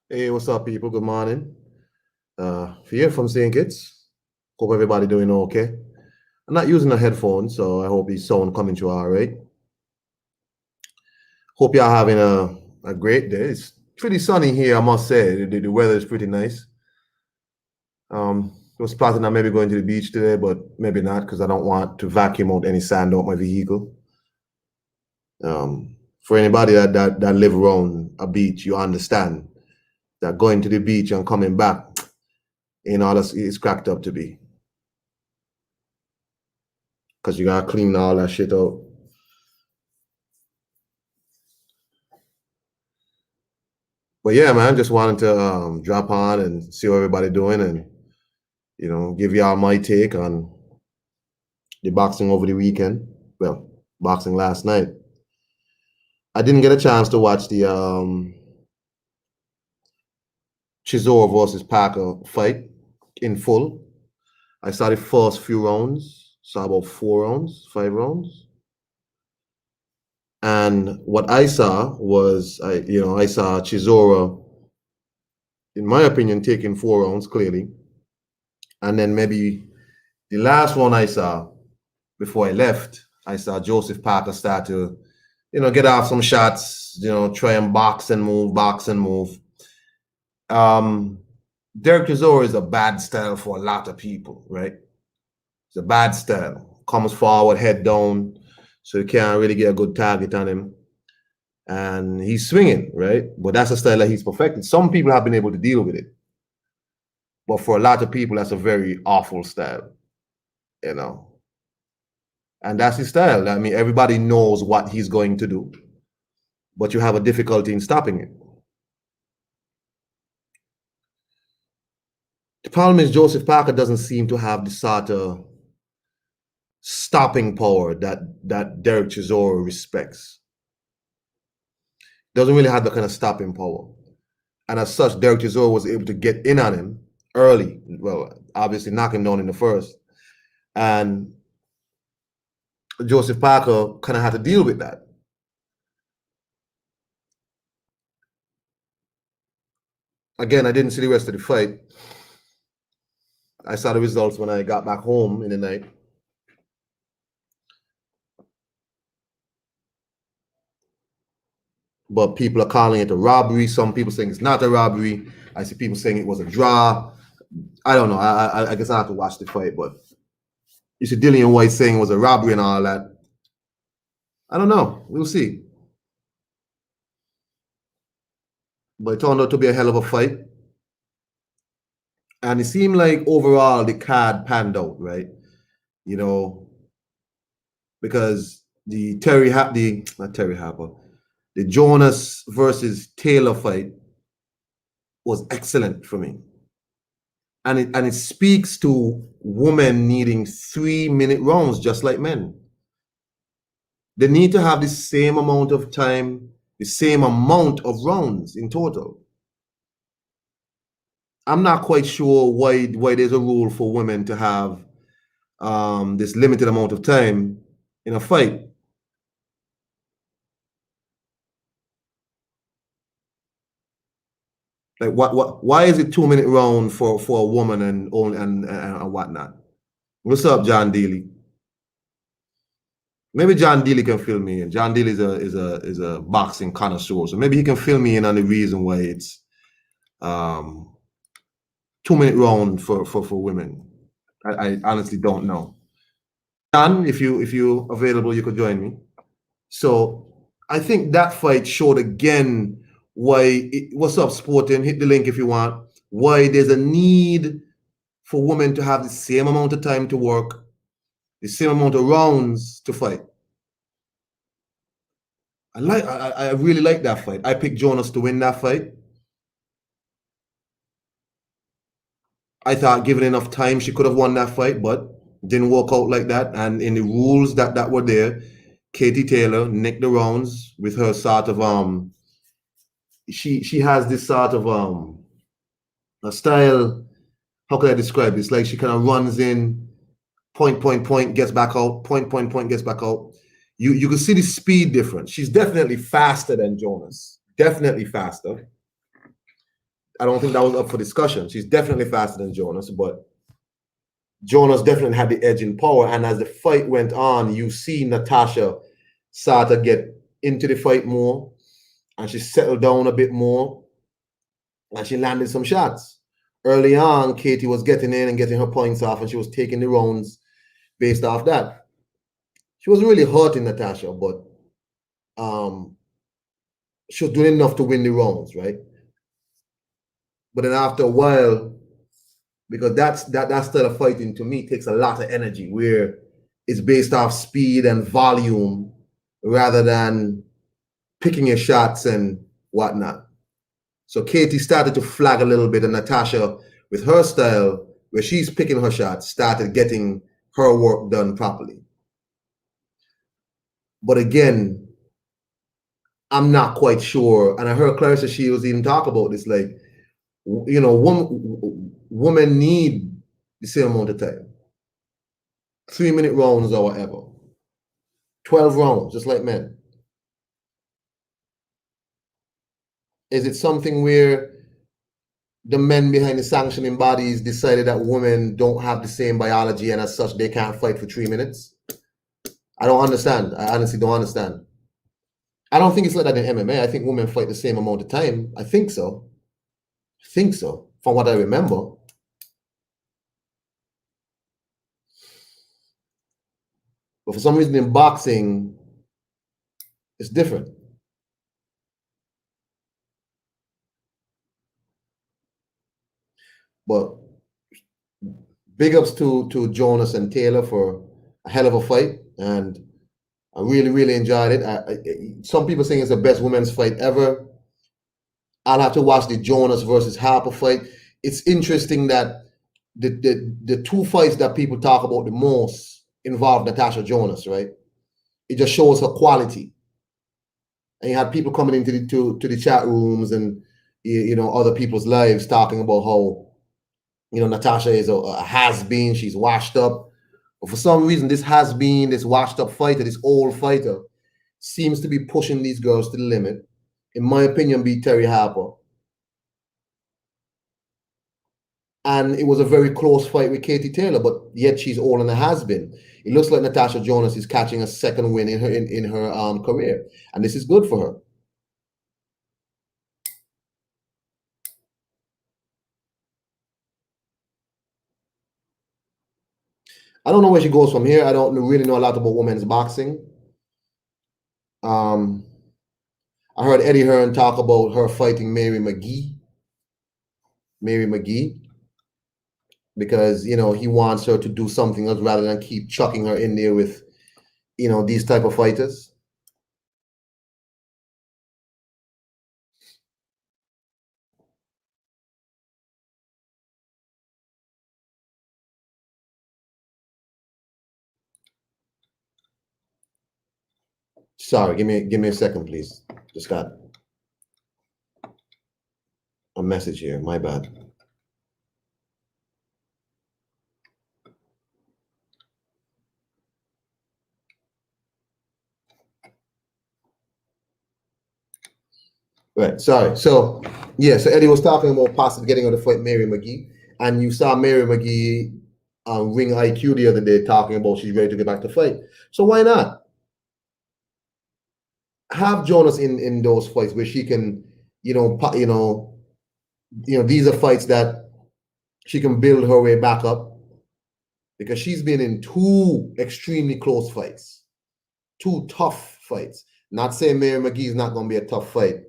Hey, what's up, people? Good morning. Here from St. Kitts. Hope everybody doing okay. I'm not using a headphone, so I hope the sound coming through all right. Hope y'all having a great day. It's pretty sunny here, I must say. The weather is pretty nice. I was planning on maybe going to the beach today, but maybe not because I don't want to vacuum out any sand out my vehicle. For anybody that live around a beach, you understand that going to the beach and coming back ain't all it's cracked up to be. Because you gotta clean all that shit out. But yeah, man, just wanted to drop on and see what everybody doing and give y'all my take on the boxing over the weekend. Well, boxing last night. I didn't get a chance to watch the Chisora versus Parker fight in full. I saw the first few rounds, saw about 4 rounds, 5 rounds. And what I saw was I saw Chisora, in my opinion, taking 4 rounds clearly. And then maybe the last one I saw before I left, I saw Joseph Parker start to, get off some shots, try and box and move, box and move. Derek Chisora is a bad style for a lot of people, right? It's a bad style. Comes forward, head down, so you can't really get a good target on him. And he's swinging, right? But that's a style that he's perfected. Some people have been able to deal with it. But for a lot of people, that's a very awful style, And that's his style. I mean, everybody knows what he's going to do, but you have a difficulty in stopping it. The problem is Joseph Parker doesn't seem to have the sort of stopping power that Derek Chisora respects. Doesn't really have the kind of stopping power. And as such, Derek Chisora was able to get in on him early. Well, obviously knock him down in the first. And Joseph Parker kind of had to deal with that. Again, I didn't see the rest of the fight. I saw the results when I got back home in the night. But people are calling it a robbery. Some people saying it's not a robbery. I see people saying it was a draw. I don't know. I guess I have to watch the fight, but you see Dillian White saying it was a robbery and all that. I don't know. We'll see. But it turned out to be a hell of a fight. And it seemed like overall the card panned out, right? Because the the Jonas versus Taylor fight was excellent for me. And it speaks to women needing 3-minute rounds just like men. They need to have the same amount of time, the same amount of rounds in total. I'm not quite sure why there's a rule for women to have this limited amount of time in a fight. Like why is it 2-minute round for a woman and whatnot? What's up, John Dealey? Maybe John Dealey can fill me in. John Dealey is a boxing connoisseur, so maybe he can fill me in on the reason why it's 2-minute round for women. I honestly don't know. John, if you available, you could join me. So I think that fight showed again why. What's up, Sporting? Hit the link if you want. Why there's a need for women to have the same amount of time to work, the same amount of rounds to fight. I really like that fight. I picked Jonas to win that fight. I thought given enough time, she could have won that fight, but didn't work out like that. And in the rules that were there, Katie Taylor nicked the rounds with her sort of she has this sort of a style. How can I describe this? Like she kind of runs in, point, gets back out, point, gets back out. You can see the speed difference. She's definitely faster than Jonas. Definitely faster. I don't think that was up for discussion. She's definitely faster than Jonas, but Jonas definitely had the edge in power. And as the fight went on, you see Natasha start to get into the fight more, and she settled down a bit more, and she landed some shots. Early on, Katie was getting in and getting her points off, and she was taking the rounds based off that. She wasn't really hurting Natasha, but she was doing enough to win the rounds, right? But then after a while, because that style of fighting to me takes a lot of energy, where it's based off speed and volume rather than picking your shots and whatnot. So Katie started to flag a little bit, and Natasha, with her style, where she's picking her shots, started getting her work done properly. But again, I'm not quite sure. And I heard Clarissa Shields even talk about this, like, you know, women need the same amount of time. 3-minute rounds or whatever. 12 rounds, just like men. Is it something where the men behind the sanctioning bodies decided that women don't have the same biology, and as such they can't fight for 3 minutes? I don't understand. I honestly don't understand. I don't think it's like that in MMA. I think women fight the same amount of time. I think so. From what I remember. But for some reason in boxing, it's different. But big ups to Jonas and Taylor for a hell of a fight, and I really, really enjoyed it. Some people saying it's the best women's fight ever. I'll have to watch the Jonas versus Harper fight. It's interesting that the two fights that people talk about the most involve Natasha Jonas, right? It just shows her quality. And you had people coming into the chat rooms and other people's lives talking about how Natasha is a has-been, she's washed up. But for some reason, this has-been, this washed-up fighter, this old fighter, seems to be pushing these girls to the limit. In my opinion, beat Terry Harper. And it was a very close fight with Katie Taylor, but yet she's all in a has-been. It looks like Natasha Jonas is catching a second win in her career, and this is good for her. I don't know where she goes from here. I don't really know a lot about women's boxing. I heard Eddie Hearn talk about her fighting Mary McGee, because he wants her to do something else rather than keep chucking her in there with these type of fighters. Sorry, give me a second, please. Just got a message here. My bad. Right. Sorry. So so Eddie was talking about possibly getting her to fight Mary McGee, and you saw Mary McGee on Ring IQ the other day talking about she's ready to get back to fight. So why not have Jonas in those fights where she can, these are fights that she can build her way back up, because she's been in two extremely close fights, two tough fights. Not saying Mary McGee is not going to be a tough fight,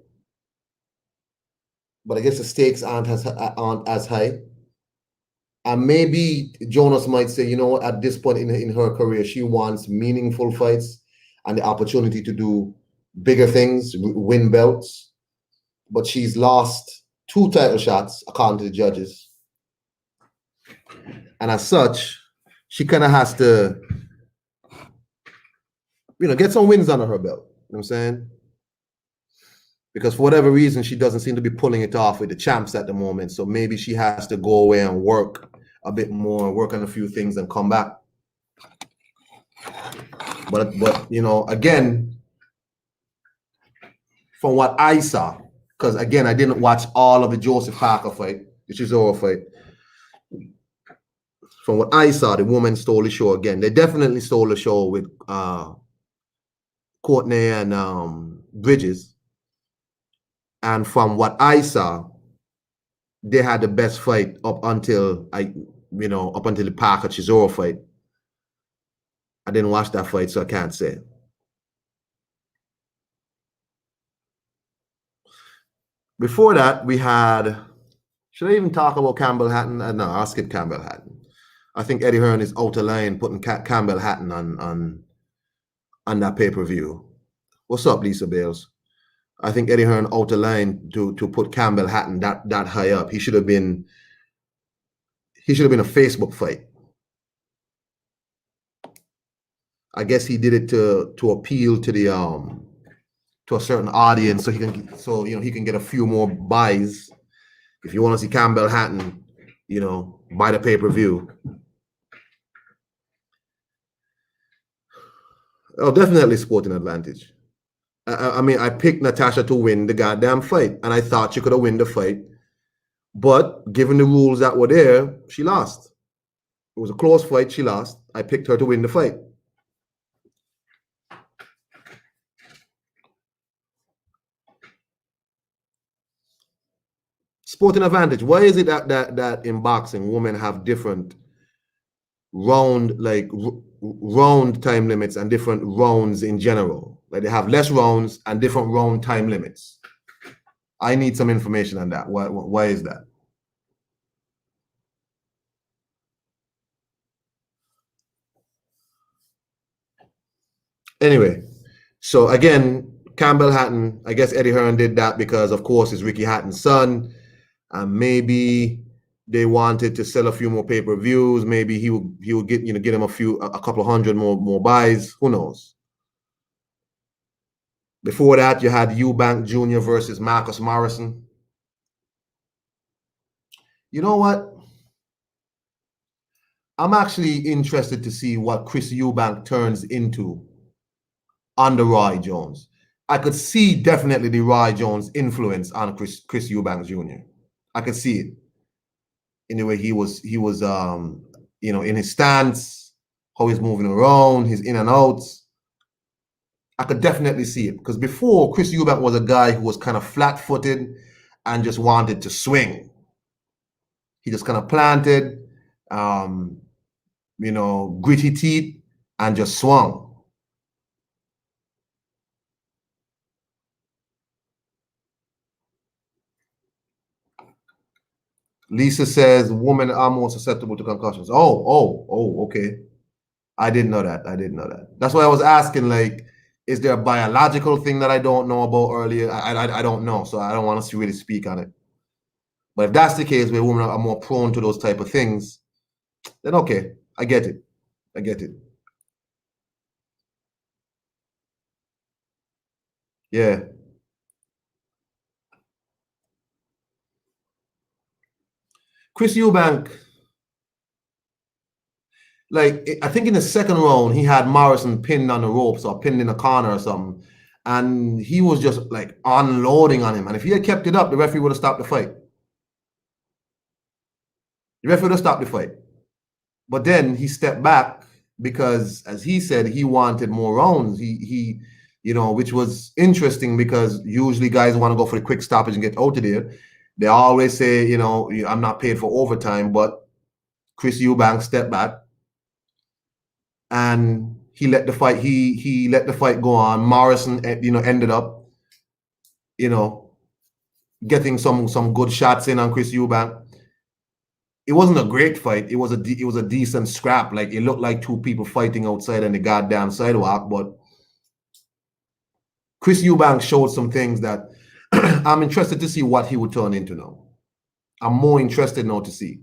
but I guess the stakes aren't as high. And maybe Jonas might say, at this point in her career, she wants meaningful fights and the opportunity to do bigger things, win belts. But she's lost 2 title shots, according to the judges. And as such, she kind of has to, get some wins under her belt. You know what I'm saying? Because for whatever reason, she doesn't seem to be pulling it off with the champs at the moment. So maybe she has to go away and work a bit more, work on a few things and come back. But again, from what I saw, because again, I didn't watch all of the Joseph Parker fight, the Chisora fight. From what I saw, the woman stole the show again. They definitely stole the show with Courtney and Bridges. And from what I saw, they had the best fight up until the Parker Chisora fight. I didn't watch that fight, so I can't say. Before that, we had. Should I even talk about Campbell Hatton? No, I'll skip Campbell Hatton. I think Eddie Hearn is out of line putting Campbell Hatton on that pay-per-view. What's up, Lisa Bales? I think Eddie Hearn out of line to put Campbell Hatton that high up. He should have been a Facebook fight. I guess he did it to appeal to the to a certain audience, so he can get a few more buys. If you want to see Campbell Hatton, buy the pay-per-view. Oh, definitely sporting advantage. I mean, I picked Natasha to win the goddamn fight, and I thought she could have won the fight. But given the rules that were there, she lost. It was a close fight. She lost. I picked her to win the fight. Sporting advantage. Why is it that in boxing women have different round time limits and different rounds in general? Like they have less rounds and different round time limits. I need some information on that. Why is that? Anyway, so again, Campbell Hatton, I guess Eddie Hearn did that because, of course, it's Ricky Hatton's son. And maybe they wanted to sell a few more pay-per-views. Maybe he would get him a couple of hundred more buys. Who knows? Before that, you had Eubank Jr. versus Marcus Morrison. You know what? I'm actually interested to see what Chris Eubank turns into under Roy Jones. I could see definitely the Roy Jones influence on Chris Eubank Jr. I could see it in the way he was in his stance, how he's moving around, his in and outs. I could definitely see it because before, Chris Eubank was a guy who was kind of flat-footed and just wanted to swing. He just kind of planted, gritty teeth and just swung. Lisa says women are more susceptible to concussions. Oh, okay. I didn't know that. That's why I was asking, like, is there a biological thing that I don't know about earlier? I don't know, so I don't want to really speak on it. But if that's the case, where women are more prone to those type of things, then okay, I get it. Yeah. Chris Eubank, like, I think in the second round, he had Morrison pinned on the ropes or pinned in a corner or something. And he was just like unloading on him. And if he had kept it up, the referee would have stopped the fight. But then he stepped back because, as he said, he wanted more rounds. He which was interesting because usually guys want to go for the quick stoppage and get out of there. They always say, I'm not paid for overtime, but Chris Eubank stepped back and he let the fight. He let the fight go on. Morrison, ended up, getting some good shots in on Chris Eubank. It wasn't a great fight. It was a decent scrap. Like, it looked like two people fighting outside on the goddamn sidewalk. But Chris Eubank showed some things that I'm interested to see what he would turn into now. I'm more interested now to see.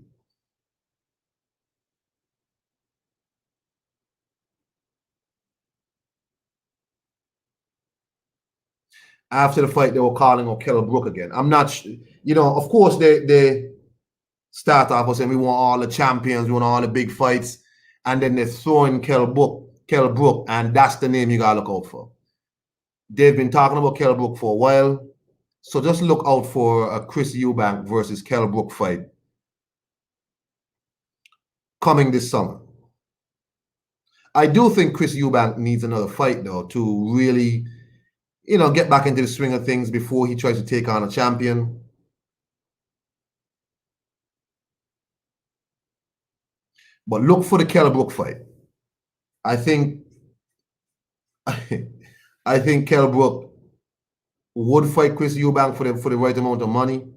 After the fight, they were calling on Kell Brook again. I'm not, of course they start off by saying we want all the champions, we want all the big fights, and then they throw in Kell Brook, and that's the name you gotta look out for. They've been talking about Kell Brook for a while. So just look out for a Chris Eubank versus Kell Brook fight coming this summer. I do think Chris Eubank needs another fight though to really, get back into the swing of things before he tries to take on a champion. But look for the Kell Brook fight. I think I think Kell Brook would fight Chris Eubank for the right amount of money.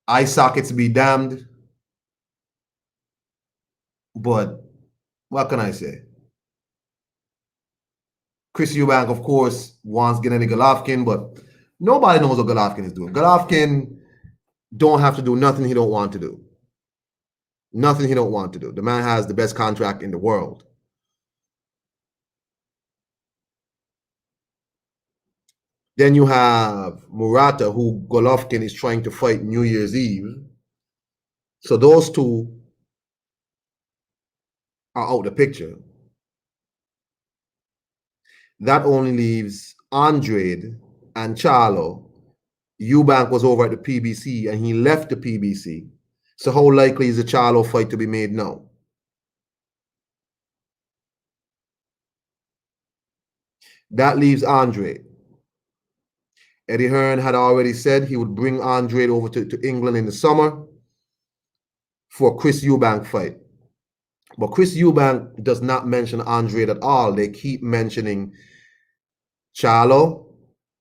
Eye sockets be damned. But what can I say? Chris Eubank, of course, wants Gennady Golovkin, but nobody knows what Golovkin is doing. Golovkin don't have to do nothing he don't want to do. Nothing he don't want to do. The man has the best contract in the world. Then you have Murata, who Golovkin is trying to fight New Year's Eve. So those two are out the picture. That only leaves Andrade and Charlo. Eubank was over at the PBC and he left the PBC. So how likely is the Charlo fight to be made now? That leaves Andrade. Eddie Hearn had already said he would bring Andrade over to England in the summer for a Chris Eubank fight. But Chris Eubank does not mention Andrade at all. They keep mentioning Charlo,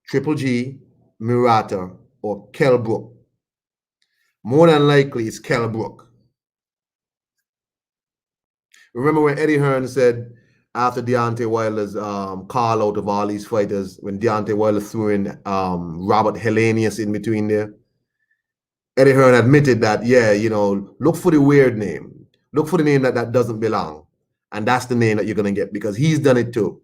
Triple G, Murata, or Kell Brook. More than likely, it's Kell Brook. Remember when Eddie Hearn said after Deontay Wilder's call out of all these fighters, when Deontay Wilder threw in Robert Helenius in between there, Eddie Hearn admitted that, yeah, look for the weird name. Look for the name that doesn't belong. And that's the name that you're going to get because he's done it too.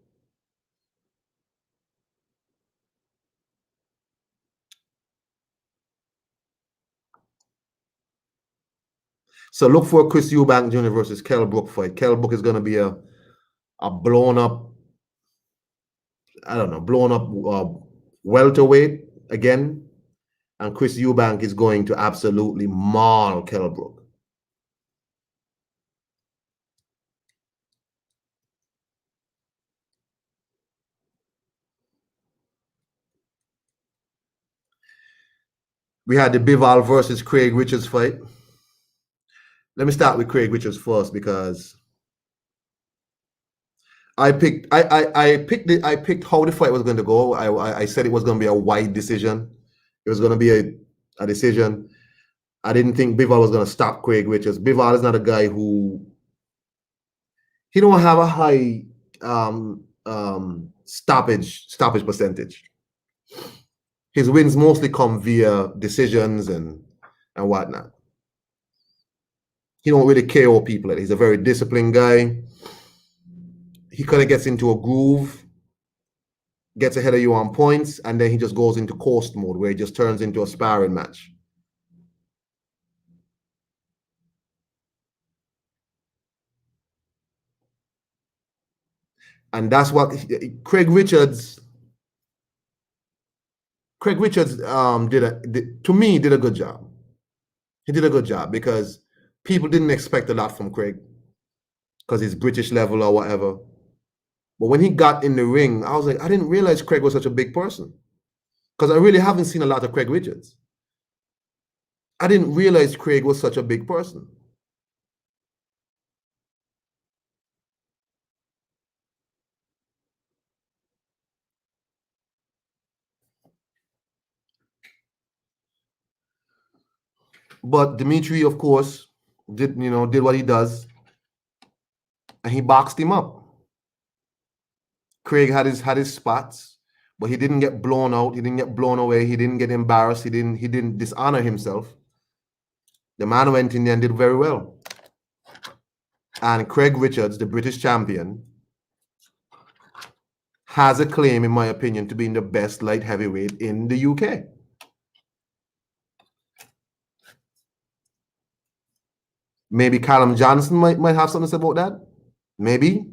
So look for a Chris Eubank Jr. versus Kell Brook fight. Kell Brook is going to be a blown up, welterweight again. And Chris Eubank is going to absolutely maul Kell Brook. We had the Bivol versus Craig Richards fight. Let me start with Craig Richards first because I picked how the fight was going to go. I said it was going to be a wide decision. It was going to be a decision. I didn't think Bivol was going to stop Craig Richards. Bivol is not a guy who he don't have a high stoppage percentage. His wins mostly come via decisions and whatnot. He don't really KO people. He's a very disciplined guy. He kind of gets into a groove, gets ahead of you on points, and then he just goes into coast mode where he just turns into a sparring match. And that's what Craig Richards did a good job. He did a good job because people didn't expect a lot from Craig because he's British level or whatever. But when he got in the ring, I was like, I didn't realize Craig was such a big person because I really haven't seen a lot of Craig Richards. I didn't realize Craig was such a big person. But Dimitri, of course, did what he does, and he boxed him up. Craig had his spots, but he didn't get blown out. He didn't get blown away. He didn't get embarrassed. He didn't dishonor himself. The man went in there and did very well. And Craig Richards, the British champion, has a claim, in my opinion, to being the best light heavyweight in the UK. Maybe Callum Johnson might have something to say about that. Maybe.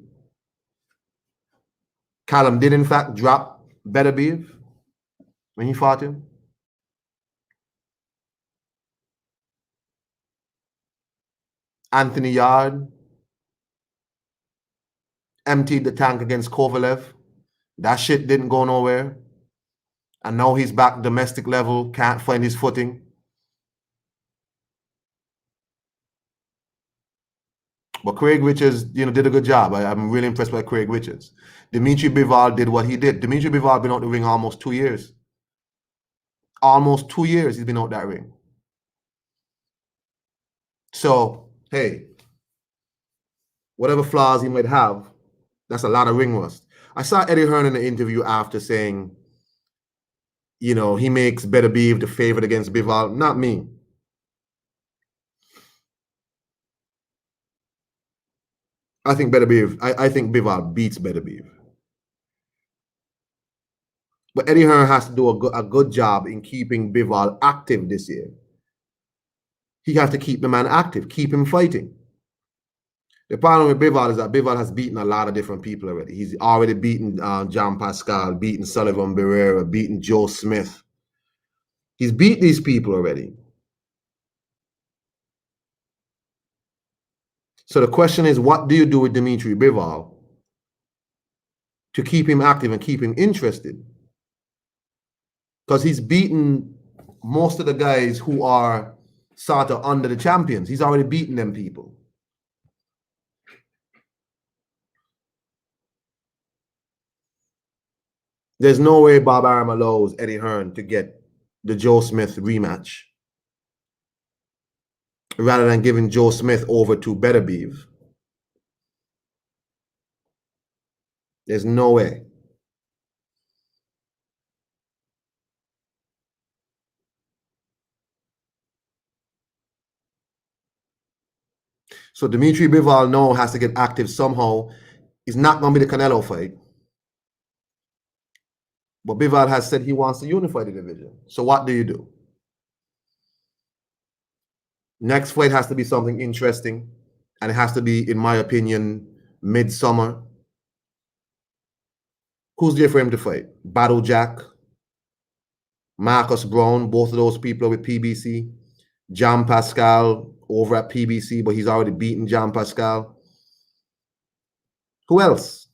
Callum did, in fact, drop Beterbiev when he fought him. Anthony Yard emptied the tank against Kovalev. That shit didn't go nowhere. And now he's back domestic level, can't find his footing. But Craig Richards, did a good job. I'm really impressed by Craig Richards. Dimitri Bivol did what he did. Dimitri Bivol been out the ring almost 2 years. Almost 2 years he's been out that ring. So, hey, whatever flaws he might have, that's a lot of ring rust. I saw Eddie Hearn in the interview after saying, he makes Beterbiev the favorite against Bivol. Not me. I think Bivol beats Beterbiev. But Eddie Hearn has to do a good job in keeping Bivol active this year. He has to keep the man active, keep him fighting. The problem with Bivol is that Bivol has beaten a lot of different people already. He's already beaten John Pascal, beaten Sullivan Barrera, beaten Joe Smith. He's beat these people already. So the question is, what do you do with Dimitri Bivol to keep him active and keep him interested? Because he's beaten most of the guys who are sort of under the champions. He's already beaten them people. There's no way Bob Arum allows Eddie Hearn to get the Joe Smith rematch rather than giving Joe Smith over to Beterbiev. There's no way. So Dimitri Bivol now has to get active somehow. It's not going to be the Canelo fight. But Bivol has said he wants to unify the division. So what do you do? Next fight has to be something interesting. And it has to be, in my opinion, midsummer. Who's there for him to fight? Battle Jack, Marcus Brown, both of those people are with PBC. John Pascal over at PBC, but he's already beaten John Pascal. Who else?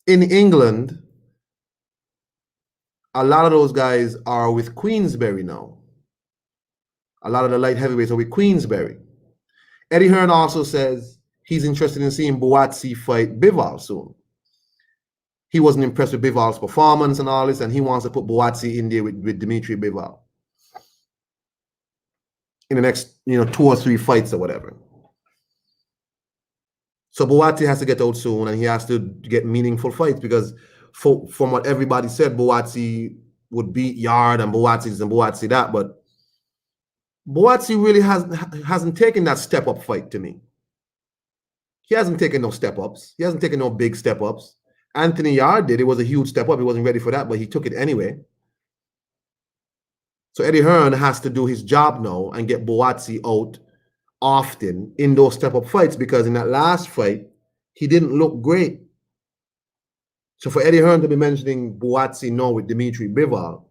In England, a lot of those guys are with Queensberry now. A lot of the light heavyweights are with Queensberry. Eddie Hearn also says he's interested in seeing Buatsi fight Bivol soon. He wasn't impressed with Bivol's performance and all this, and he wants to put Buatsi in there with Dimitri Bivol in the next, 2 or 3 fights or whatever. So Buatsi has to get out soon, and he has to get meaningful fights because from what everybody said, Buatsi would beat Yard and Buatsi this and Buatsi that, but Buatsi really hasn't taken that step-up fight to me. He hasn't taken no step-ups. He hasn't taken no big step-ups. Anthony Yard did. It was a huge step-up. He wasn't ready for that, but he took it anyway. So Eddie Hearn has to do his job now and get Buatsi out often in those step-up fights, because in that last fight, he didn't look great. So for Eddie Hearn to be mentioning Buatsi now with Dimitri Bivol,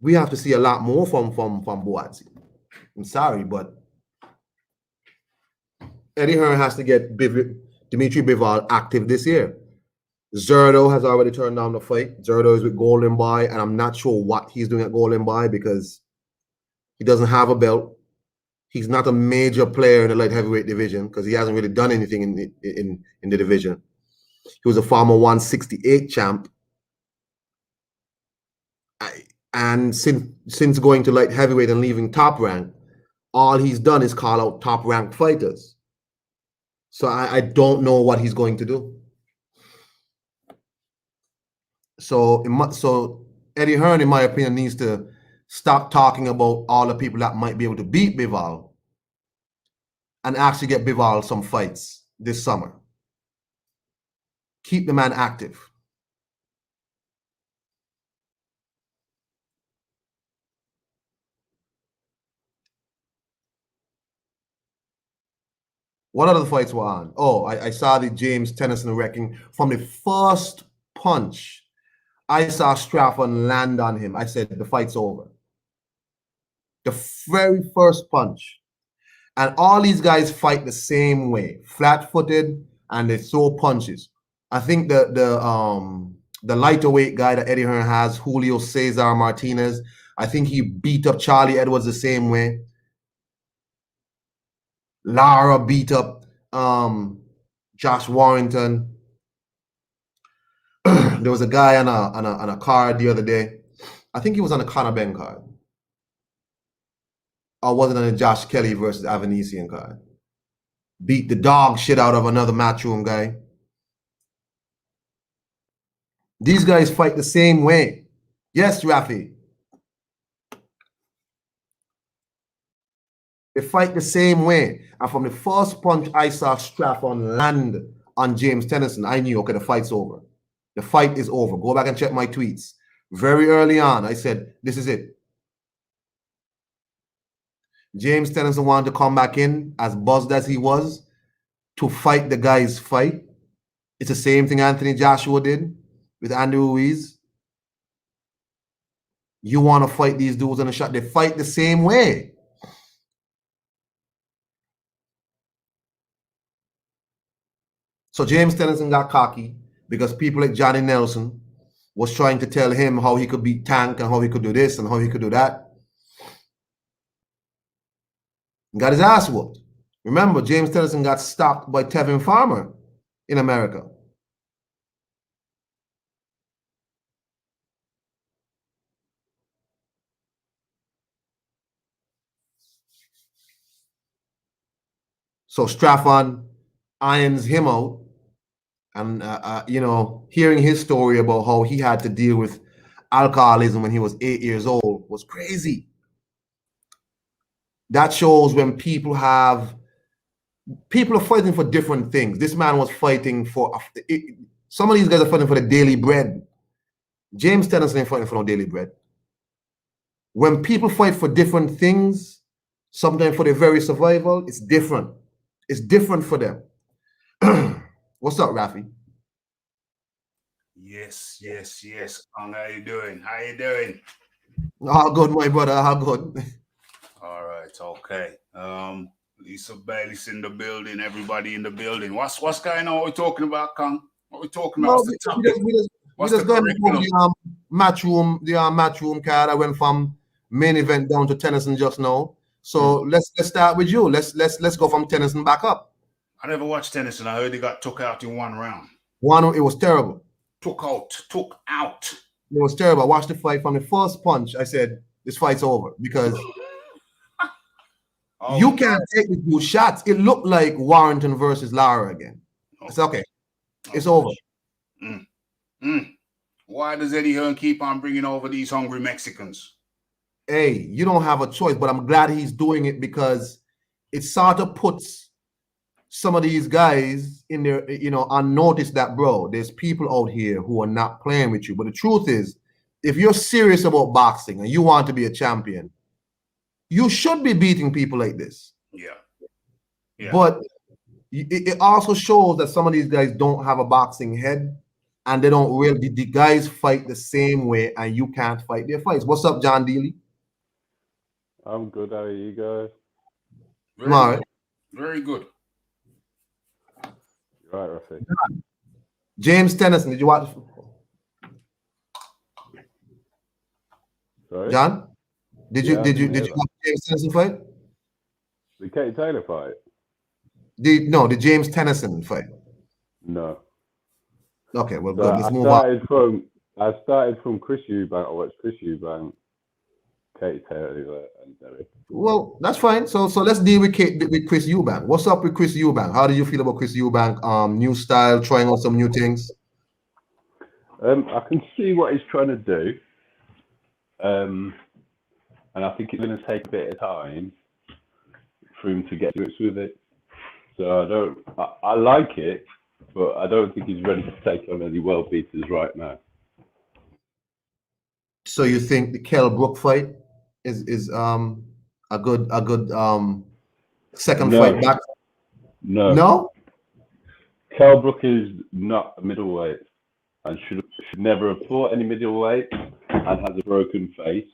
we have to see a lot more from Buatsi. I'm sorry, but Eddie Hearn has to get Dimitri Bivol active this year. Zerdo has already turned down the fight. Zerdo is with Golden Boy, and I'm not sure what he's doing at Golden Boy because he doesn't have a belt. He's not a major player in the light heavyweight division because he hasn't really done anything in the division. He was a former 168 champ. And since going to light heavyweight and leaving Top Rank, all he's done is call out top ranked fighters. So I don't know what he's going to do. So Eddie Hearn, in my opinion, needs to stop talking about all the people that might be able to beat Bivol and actually get Bivol some fights this summer. Keep the man active. What other fights were on? Oh, I saw the James Tennyson wrecking. From the first punch, I saw Strafford land on him. I said, the fight's over. The very first punch. And all these guys fight the same way, flat-footed, and they throw punches. I think the lighter weight guy that Eddie Hearn has, Julio Cesar Martinez, I think he beat up Charlie Edwards the same way. Lara beat up Josh Warrington. There was a guy on a card the other day. I think he was on a Conor Ben card. Or was it on a Josh Kelly versus Avanesian card? Beat the dog shit out of another matchroom guy. These guys fight the same way. Yes, Rafi. They fight the same way. And from the first punch I saw Straffon land on James Tennyson, I knew, okay, the fight's over. The fight is over. Go back and check my tweets. Very early on, I said, this is it. James Tennyson wanted to come back in, as buzzed as he was, to fight the guy's fight. It's the same thing Anthony Joshua did with Andy Ruiz. You want to fight these dudes on a shot. They fight the same way. So James Tennyson got cocky because people like Johnny Nelson was trying to tell him how he could beat Tank and how he could do this and how he could do that. Got his ass whooped. Remember, James Tennyson got stopped by Tevin Farmer in America. So Straffon irons him out. And, you know, hearing his story about how he had to deal with alcoholism when he was 8 years old was crazy. That shows when people are fighting for different things. This man was fighting for, some of these guys are fighting for the daily bread. James Tennyson ain't fighting for no daily bread. When people fight for different things, sometimes for their very survival, it's different. It's different for them. What's up, Rafi? Yes. How you doing? How good, my brother? How good? All right, okay. Lisa Bailey's in the building. Everybody in the building. What's going on? What we talking about, Kang? What we talking about? We just going to the matchroom card. I went from main event down to Tennyson just now. So let's start with you. Let's go from Tennyson back up. I never watched Tennyson. I heard he got took out in one round. It was terrible. Took out. It was terrible. I watched the fight from the first punch. I said, this fight's over because you can't take the 2 shots. It looked like Warrington versus Lara again. It's okay. It's over. Why does Eddie Hearn keep on bringing over these hungry Mexicans? Hey, you don't have a choice, but I'm glad he's doing it because it sort of puts some of these guys in there, you know, on notice that, bro, there's people out here who are not playing with you. But the truth is, if you're serious about boxing and you want to be a champion, you should be beating people like this. Yeah. But it also shows that some of these guys don't have a boxing head and they don't really, the guys fight the same way and you can't fight their fights. What's up, John Dealey? I'm good. How are you guys? Very good. Right, Rafi. James Tennyson, did you watch? Sorry? John, did you watch James Tennyson fight? The Katie Taylor fight? The James Tennyson fight. No. Okay, well, So good. Let's move on. I started from Chris Eubank. I watched Chris Eubank, Katie Taylor, and Derek. Well, that's fine. So let's deal with Chris Eubank. What's up with Chris Eubank? How do you feel about Chris Eubank? New style, trying out some new things. I can see what he's trying to do, and I think it's going to take a bit of time for him to get to grips with it. So I like it, but I don't think he's ready to take on any world beaters right now. So you think the Kell Brook fight is a good second fight back? No. Kell Brook is not a middleweight and should never have fought any middleweight and has a broken face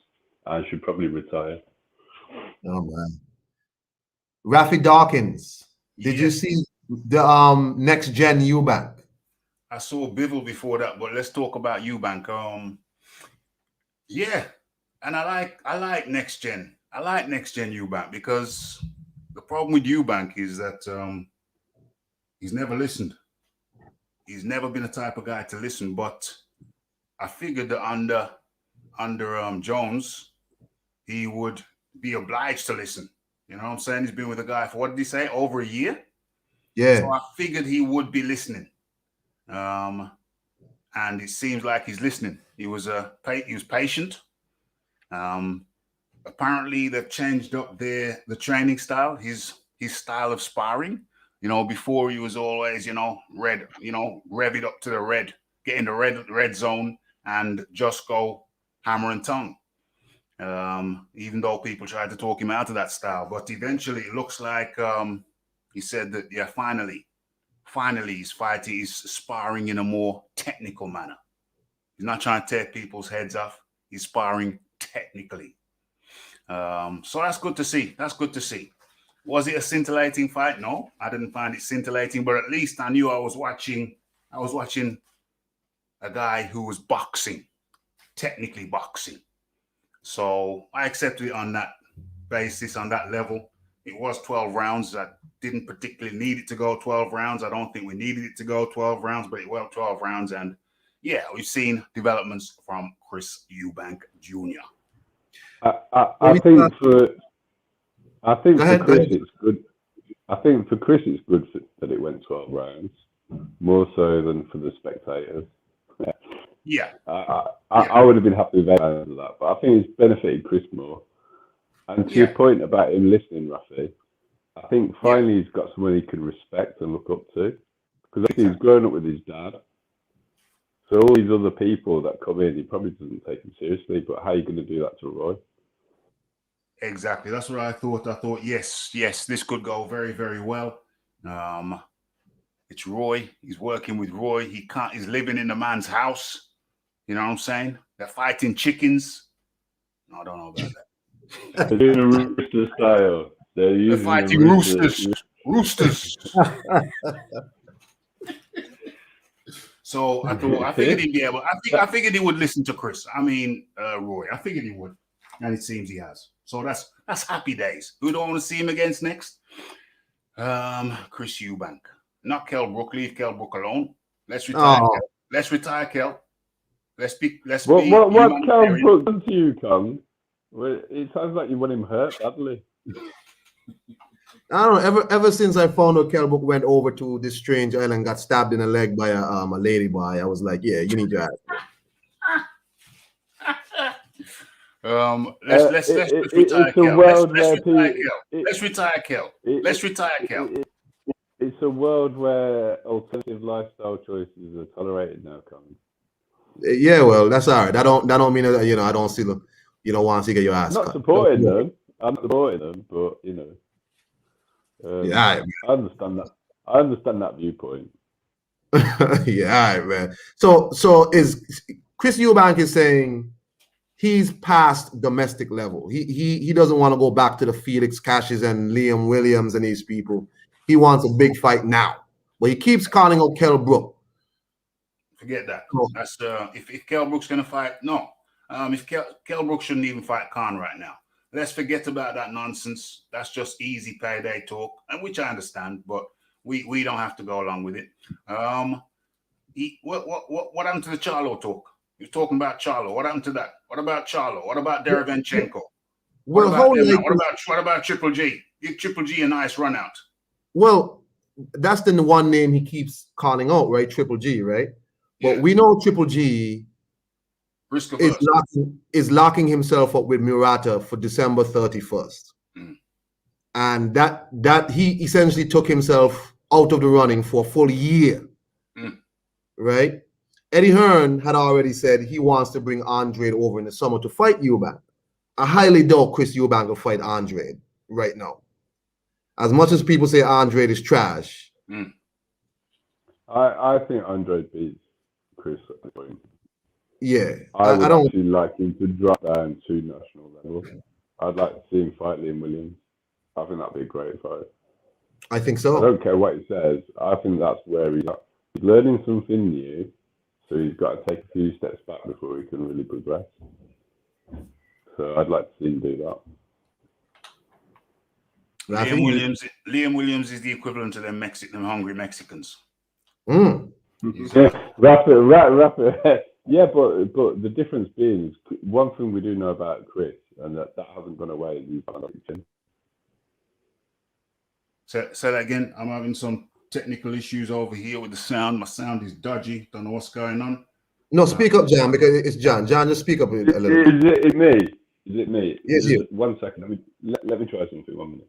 and should probably retire. Oh man. Rafi Dawkins. Did you Yes. see the next gen Eubank? I saw Bivol before that, but let's talk about Eubank. Yeah, and I like next gen. I like next gen Eubank because the problem with Eubank is that he's never listened. He's never been the type of guy to listen. But I figured that under Jones, he would be obliged to listen. You know what I'm saying? He's been with the guy for, what did he say, over a year? So Yeah. I figured he would be listening. And it seems like he's listening. He was patient. Apparently they've changed up the training style, his style of sparring. You know, before he was always, rev it up to the red, get in the red zone and just go hammer and tongue. Even though people tried to talk him out of that style, but eventually it looks like he said that finally he's sparring in a more technical manner. He's not trying to tear people's heads off. He's sparring technically. So that's good to see. That's good to see. Was it a scintillating fight? No, I didn't find it scintillating, but at least I knew I was watching a guy who was boxing, technically boxing. So I accepted it on that basis, on that level. It was 12 rounds. I didn't particularly need it to go 12 rounds. I don't think we needed it to go 12 rounds, but it went 12 rounds. And yeah, we've seen developments from Chris Eubank Jr. I think for Chris it's good. I think for Chris it's good that it went 12 rounds, more so than for the spectators. Yeah. I would have been happy with that, but I think it's benefited Chris more. And to your point about him listening, Rafi, I think finally he's got someone he can respect and look up to, because he's grown up with his dad. So all these other people that come in, he probably doesn't take them seriously. But how are you going to do that to Roy? Exactly. That's what I thought. I thought, yes, this could go very, very well. It's Roy. He's working with Roy. He's living in the man's house. You know what I'm saying? They're fighting chickens. No, I don't know about that. They're doing a rooster style. They're fighting roosters. Roosters. So I figured he'd be able. I figured he would listen to Chris. I mean, Roy. I figured he would, and it seems he has. So that's happy days. Who do I want to see him against next? Chris Eubank. Not Kell Brook. Leave Kell Brook alone. Let's retire. Kell. Let's retire Kell. Let's be. What Kell Brook done to you, Kong? Well, it sounds like you want him hurt badly. I don't know. Ever since I found out Kell Brook went over to this strange island and got stabbed in the leg by a lady boy, I was like, yeah, you need to ask. Let's retire Kell. Let's retire Kell. Let's retire Kell. It's a world where alternative lifestyle choices are tolerated now, Kong. Yeah, well, that's all right. That don't mean that I don't see them. You don't want to get your ass not cut. Supporting them. I'm not supporting them, but yeah, I understand that. I understand that viewpoint. Yeah, all right, man. So is Chris Eubank is saying he's past domestic level. He doesn't want to go back to the Felix Cashes and Liam Williams and these people. He wants a big fight now, but he keeps calling out Kell Brook. Forget that. That's if Kell Brook's gonna fight, no. If Kell Brook shouldn't even fight Khan right now. Let's forget about that nonsense. That's just easy payday talk, and which I understand, but we don't have to go along with it. What happened to the Charlo talk? He was talking about Charlo. What happened to that? What about Charlo? What about Derevenchenko? What about Triple G? Give Triple G a nice run out. Well, that's the one name he keeps calling out, right? Triple G, right? But we know Triple G is locking himself up with Murata for December 31st. And that he essentially took himself out of the running for a full year. Right? Eddie Hearn had already said he wants to bring Andrade over in the summer to fight Eubank. I highly doubt Chris Eubank will fight Andrade right now. As much as people say Andrade is trash. I think Andrade beats Chris at the point. Yeah. I don't actually like him to drop down to national level. I'd like to see him fight Liam Williams. I think that'd be a great fight. I think I so. don't care what he says. I think that's where he's at. He's learning something new, so he's got to take a few steps back before he can really progress. So I'd like to see him do that. Liam Williams is the equivalent of them hungry Mexicans. Mm. Rapper. Yeah, but the difference being, one thing we do know about Chris, and that hasn't gone away, is he's fantastic chin. Say that again. I'm having some technical issues over here with the sound. My sound is dodgy. Don't know what's going on. No, speak up, John, because it's John. John, just speak up a little bit. Is it me? Is it me? Yes, you. 1 second. Let me try something. 1 minute.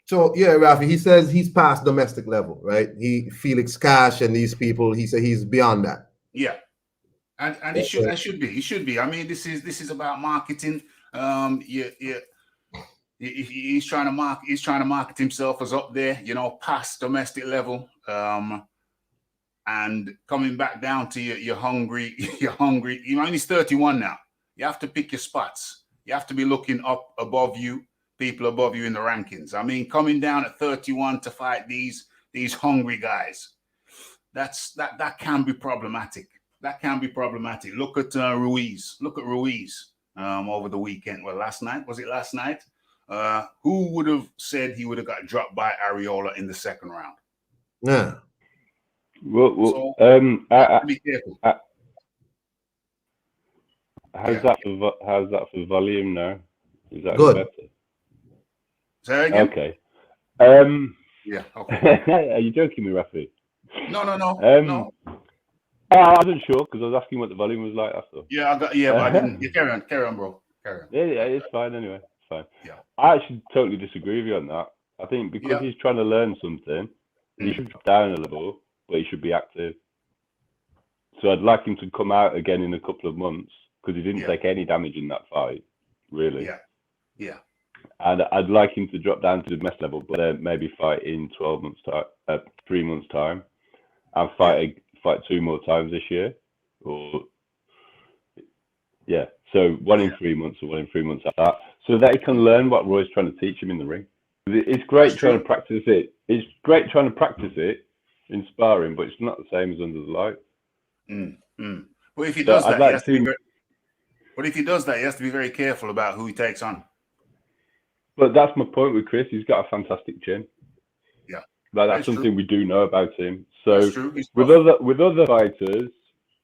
So yeah, Rafi, he says he's past domestic level, right? Felix Cash and these people, he said he's beyond that. Yeah. And it should be. He should be. I mean, this is about marketing. He's trying to market himself as up there, past domestic level. And coming back down to you're hungry. He's 31 now. You have to pick your spots. You have to be looking up above you, people above you in the rankings. I mean, coming down at 31 to fight these hungry guys, that can be problematic. That can be problematic. Look at Ruiz. Look at Ruiz over the weekend. Well, last night. Was it last night? Who would have said he would have got dropped by Ariola in the second round? Yeah. So, be careful. How's that for volume now? Is that good? Better? Say that again. Okay. Yeah. Okay. Are you joking me, Rafi? No. No. I wasn't sure because I was asking what the volume was like. That's all. Yeah, but I didn't. Yeah, carry on, bro. Carry on. Yeah, it's fine anyway. It's fine. Yeah. I actually totally disagree with you on that. I think because he's trying to learn something, he should drop down a level, but he should be active. So I'd like him to come out again in a couple of months because he didn't take any damage in that fight, really. Yeah. And I'd like him to drop down to the domestic level, but then maybe fight in 12 months time, 3 months time, and fight 2 more times this year, So 1 in 3 months or 1 in 3 months after that, so that he can learn what Roy's trying to teach him in the ring. It's great trying to practice it. It's great trying to practice it in sparring, but it's not the same as under the lights. Well, if he does that, he has to be very careful about who he takes on. But that's my point with Chris. He's got a fantastic chin. Yeah, that's something we do know about him. So with other fighters,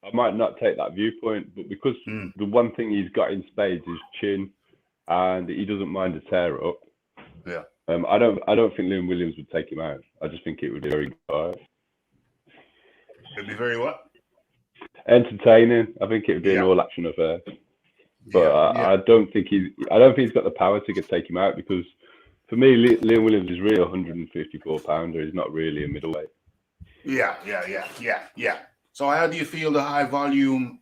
I might not take that viewpoint, but because the one thing he's got in spades is chin, and he doesn't mind a tear up. Yeah. I don't think Liam Williams would take him out. I just think it would be very good. It'd be very what? Entertaining. I think it would be an all action affair. But I don't think he's got the power to take him out, because for me, Liam Williams is really a 154 pounder. He's not really a middleweight. Yeah. So how do you feel the high volume?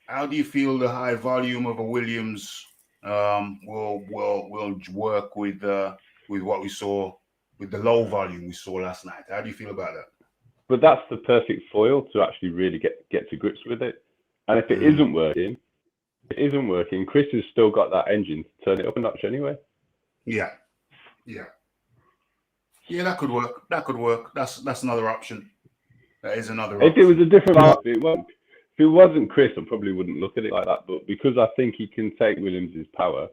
How do you feel the high volume of a Williams will work with what we saw with the low volume we saw last night? How do you feel about that? But that's the perfect foil to actually really get to grips with it. And if it isn't working, Chris has still got that engine to turn it up a notch anyway. Yeah. That could work. That's another option. That is another option. If it was a different outfit, if it wasn't Chris, I probably wouldn't look at it like that. But because I think he can take Williams' power,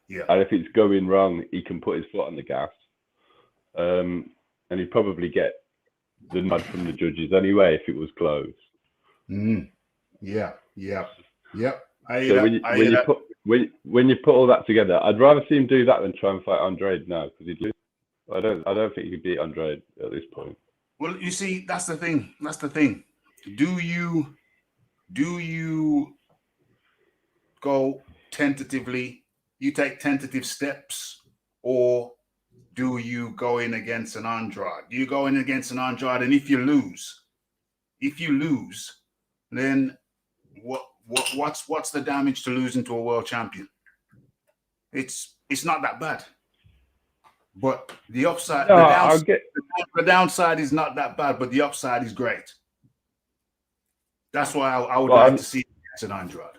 and if it's going wrong, he can put his foot on the gas, and he'd probably get the nod from the judges anyway if it was close. Yep. So when you put all that together, I'd rather see him do that than try and fight Andrade now, because he'd lose. I don't think he could beat Andrade at this point. Well, you see, that's the thing. Do you go tentatively? You take tentative steps, or do you go in against an Andrade? Do you go in against an Andrade, and if you lose, then what's the damage to losing to a world champion? It's not that bad. But the upside, the downside is not that bad, but the upside is great. That's why I would like to see an Andrade.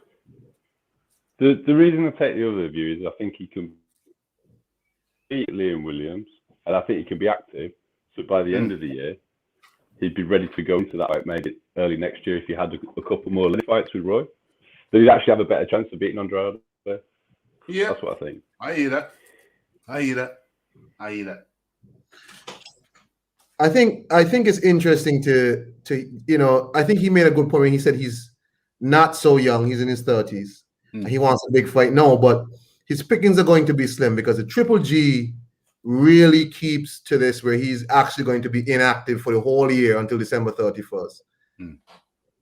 The reason I take the other view is I think he can beat Liam Williams, and I think he can be active. So by the end of the year, he'd be ready to go into that fight maybe early next year if he had a couple more fights with Roy. Then he'd actually have a better chance of beating Andrade. Yeah, that's what I think. I hear that. I hear that. I hear that. I think it's interesting to I think he made a good point when he said he's not so young. He's in his 30s. And he wants a big fight. No, but his pickings are going to be slim because the Triple G really keeps to this where he's actually going to be inactive for the whole year until December 31st.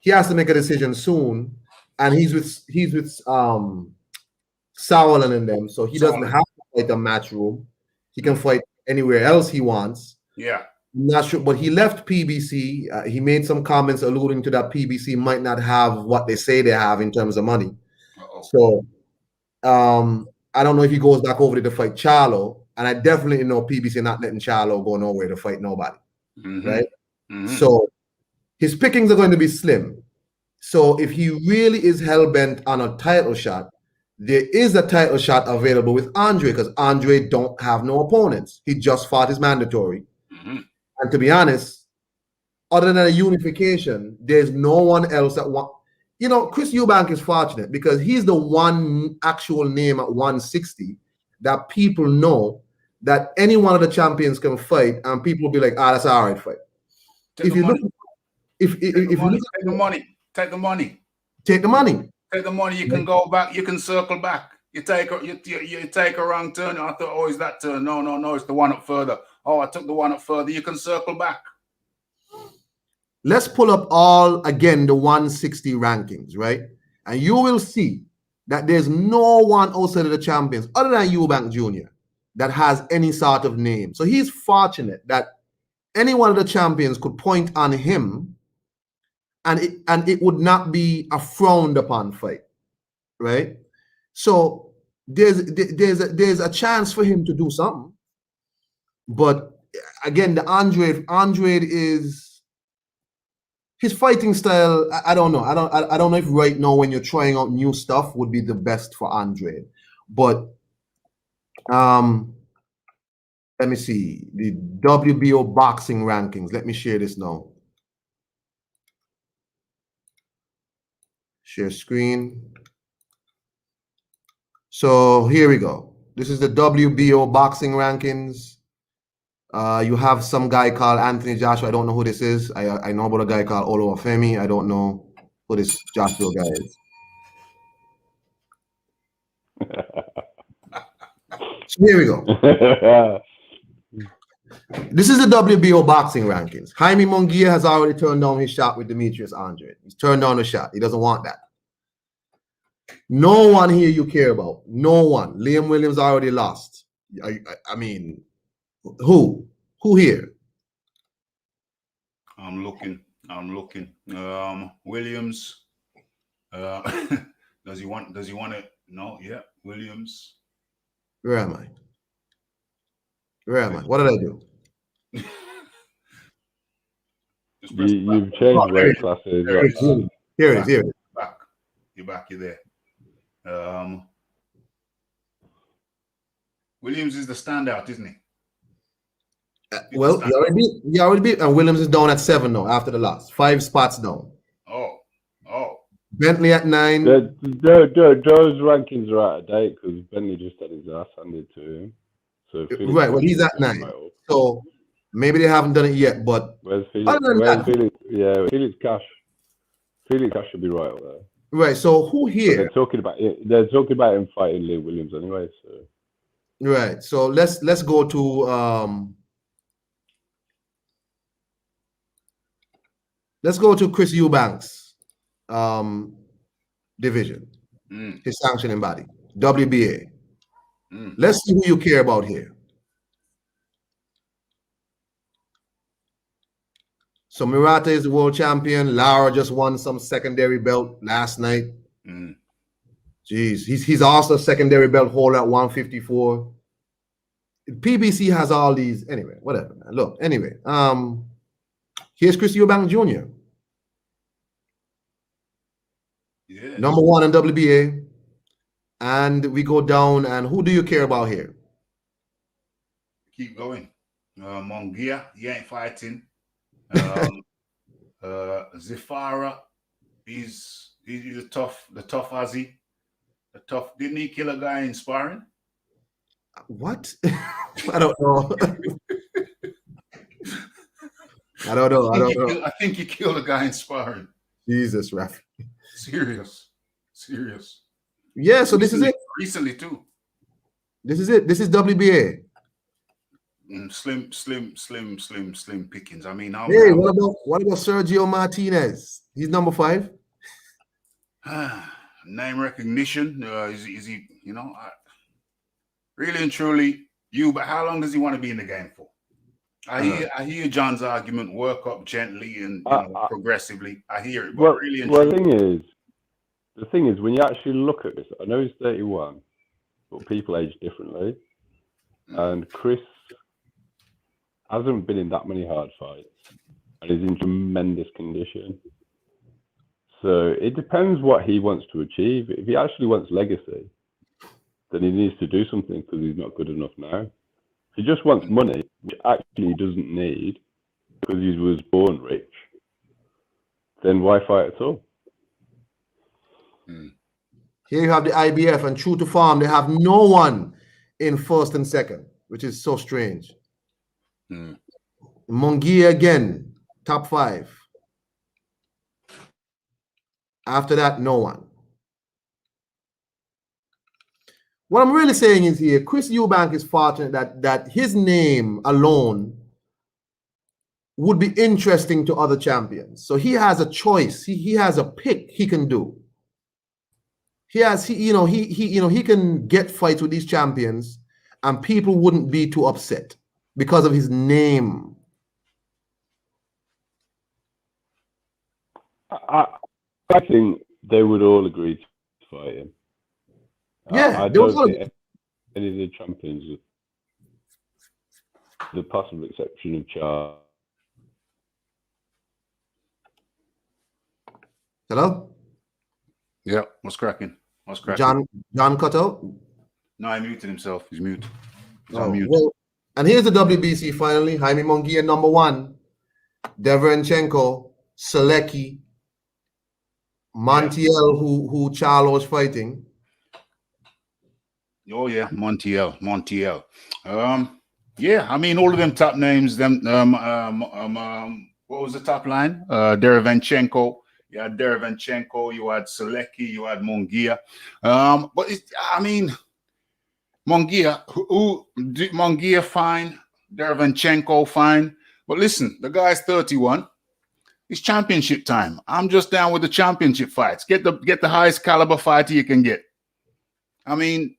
He has to make a decision soon, and he's with Sauerland and them, so he doesn't have to fight a match room. He can fight anywhere else he wants. Yeah. I'm not sure, but he left PBC. He made some comments alluding to that PBC might not have what they say they have in terms of money. So I don't know if he goes back over to fight Charlo, and I definitely know PBC not letting Charlo go nowhere to fight nobody, right? So his pickings are going to be slim. So if he really is hell-bent on a title shot, there is a title shot available with Andre because Andre don't have no opponents. He just fought his mandatory. And to be honest, other than a unification, there's no one else that want. Chris Eubank is fortunate because he's the one actual name at 160 that people know that any one of the champions can fight, and people will be like, that's all right fight. Take the money. You can go back. You can circle back. You take a wrong turn. I thought, is that turn? No, it's the one up further. I took the one up further. You can circle back. Let's pull up the 160 rankings, right? And you will see that there's no one outside of the champions other than Eubank Jr. that has any sort of name. So he's fortunate that any one of the champions could point on him and it would not be a frowned upon fight, right? So there's a chance for him to do something. But again, the Andre is his fighting style. I don't know. I don't know if right now when you're trying out new stuff would be the best for Andre. But let me see the WBO boxing rankings. Let me share this now. Share screen. So here we go. This is the WBO boxing rankings. You have some guy called Anthony Joshua. I don't know who this is. I know about a guy called Oluwafemi. I don't know who this Joshua guy is. So here we go. This is the WBO boxing rankings. Jaime Munguia has already turned down his shot with Demetrius Andrade. He's turned down the shot. He doesn't want that. No one here you care about. No one. Liam Williams already lost. I mean, who here? I'm looking. Williams. Does he want it? No. Yeah. Williams. Where am I? What did I do? You've changed weight classes. Here it is. Back. You're back. You're there. Williams is the standout, isn't he? Well, he already beat, and Williams is down at 7 now after the loss. 5 spots down. Oh. Bentley at 9. Those rankings are out of date because Bentley just had his ass handed to him. So right, well, he's at 9. So maybe they haven't done it yet, but where's Felix? Yeah, Felix Cash. Felix Cash should be right up there. Right. So who here? They're talking about him fighting Lee Williams anyway. So right. So let's go to Chris Eubanks division, his sanctioning body, WBA. Let's see who you care about here. So Murata is the world champion. Lara just won some secondary belt last night. Jeez, he's also a secondary belt holder at 154. PBC has all these. Anyway, whatever, man. Look, anyway. Here's Chris Eubank Jr. Yeah. Number 1 in WBA. And we go down, and who do you care about here? Keep going. Mongia, he ain't fighting. Zafara, he's the tough Aussie. The tough. Didn't he kill a guy in sparring? What? I don't know. I don't know. I think he killed a guy in sparring. Jesus, Raf. Serious. Yeah, so this is it. Recently too. This is it. This is WBA. Slim pickings. I mean, hey, what about Sergio Martinez? He's number 5. Name recognition. Is he? You know, really and truly, but how long does he want to be in the game for? I hear John's argument. Work up gently and progressively. I hear it. But really and truly, the thing is, when you actually look at this, I know he's 31, but people age differently, and Chris hasn't been in that many hard fights, and is in tremendous condition. So it depends what he wants to achieve. If he actually wants legacy, then he needs to do something because he's not good enough now. If he just wants money, which actually he doesn't need because he was born rich, then why fight at all? Here you have the IBF, and true to form, they have no one in first and second, which is so strange. Munguia again, top 5. After that, no one. What I'm really saying is here, Chris Eubank is fortunate that his name alone would be interesting to other champions. So he has a choice. He has a pick he can do. He can get fights with these champions, and people wouldn't be too upset because of his name. I think they would all agree to fight him. Yeah, I don't think any of the champions, with the possible exception of Charles. Hello? Yeah, what's cracking? John cut out? No, he muted himself. He's mute. He's on mute. Well, and here's the WBC finally. Jaime Munguia, number 1. Deverenchenko, Selecki, Montiel, who Charlo was fighting. Oh yeah, Montiel. Yeah, I mean all of them top names. What was the top line? Derevenchenko. You had Derevenchenko. You had Selecki. You had Munguia. But Munguia. Munguia fine. Derevenchenko fine. But listen, the guy's 31. It's championship time. I'm just down with the championship fights. Get the highest caliber fighter you can get. I mean,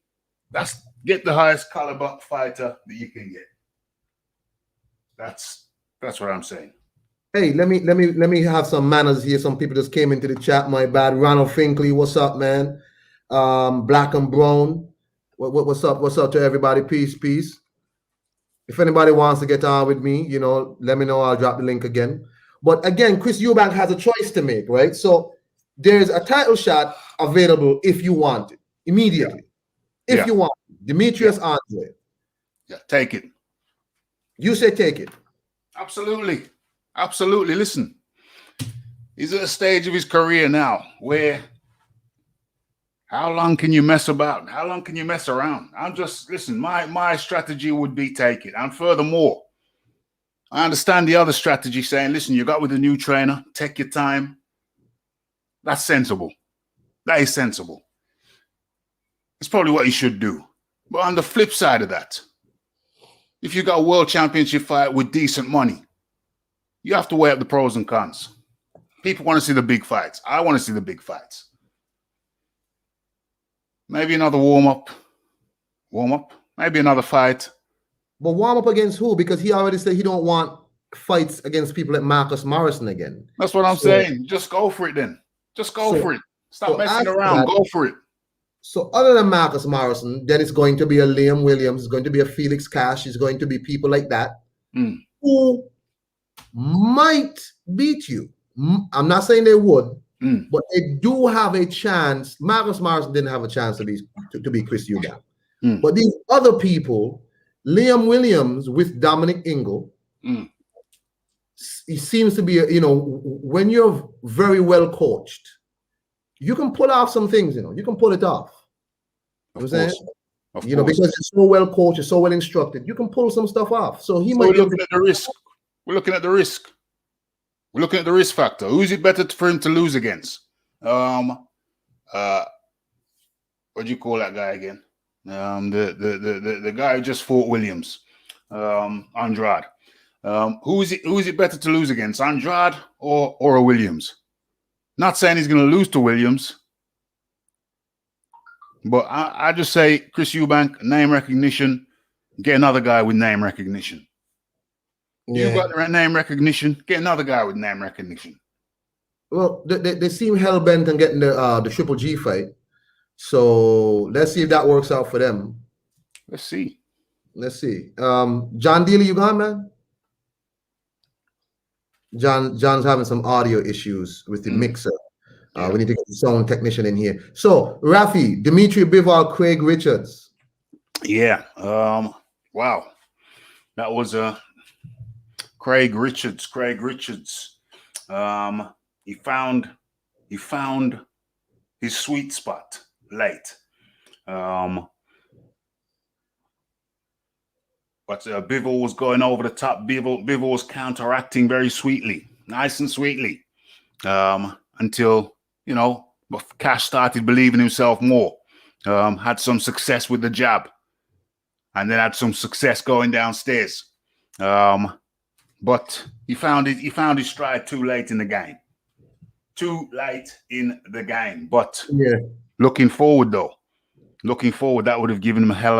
get the highest caliber fighter that you can get. That's what I'm saying. Hey, let me have some manners here. Some people just came into the chat. My bad. Ronald Finkley, what's up, man? Black and Brown, what's up? What's up to everybody? Peace. If anybody wants to get on with me, let me know. I'll drop the link again. But again, Chris Eubank has a choice to make, right? So there's a title shot available if you want it immediately. If you want it. Demetrius Andre. Yeah, take it. You say take it. Absolutely. Listen, he's at a stage of his career now where how long can you mess about? How long can you mess around? My strategy would be take it. And furthermore, I understand the other strategy saying, listen, you got with a new trainer, take your time. That's sensible. That is sensible. It's probably what you should do. But on the flip side of that, if you got a world championship fight with decent money, you have to weigh up the pros and cons. People want to see the big fights. I want to see the big fights. Maybe another warm-up. Maybe another fight. But warm up against who? Because he already said he don't want fights against people like Marcus Morrison again. That's what I'm saying. Just go for it then. Just go for it. Stop messing around. Go for it. So other than Marcus Morrison, then it's going to be a Liam Williams. It's going to be a Felix Cash. It's going to be people like that who might beat you. I'm not saying they would, but they do have a chance. Marcus Morrison didn't have a chance to be Chris Eubank. But these other people, Liam Williams with Dominic Ingle, he seems to be, when you're very well coached, you can pull off some things, you can pull it off. Of saying? course. Of Because course. you're so well coached, you're so well instructed, you can pull some stuff off. So he might we're looking at the risk. We're looking at the risk. We're looking at the risk factor. Who is it better for him to lose against? What do you call that guy again? The guy who just fought Williams, Andrade. Who is it better to lose against, Andrade or a Williams? Not saying he's going to lose to Williams, but I just say Chris Eubank, name recognition, get another guy with name recognition. Yeah. You got the name recognition, get another guy with name recognition. Well, they seem hell bent on getting the Triple G fight. So let's see if that works out for them. Let's see. John Dealey, you gone, man? John's having some audio issues with the mixer. We need to get the sound technician in here. So, Rafi, Dimitri Bivol, Craig Richards. Yeah. Wow. That was Craig Richards. He found his sweet spot late. But Bivol was going over the top. Bivol was counteracting very sweetly, nice and sweetly, until, Cash started believing himself more. Had some success with the jab, and then had some success going downstairs. But he found his stride too late in the game. But looking forward, that would have given him a hell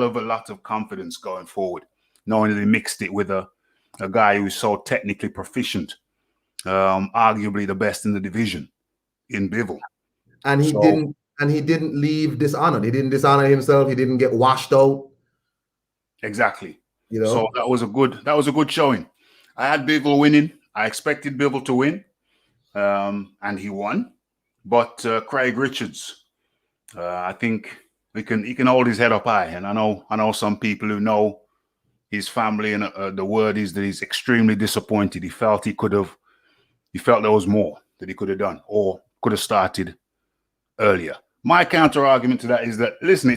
of a lot of confidence going forward, knowing that he mixed it with a guy who's so technically proficient, arguably the best in the division in Bivol. And he didn't leave dishonored. He didn't dishonor himself. He didn't get washed out. Exactly. So that was a good showing. I had Bivol winning. I expected Bivol to win, and he won. But Craig Richards, I think he can hold his head up high. And I know some people who know his family, and the word is that he's extremely disappointed. He felt there was more that he could have done or could have started earlier. My counter argument to that is that, listen,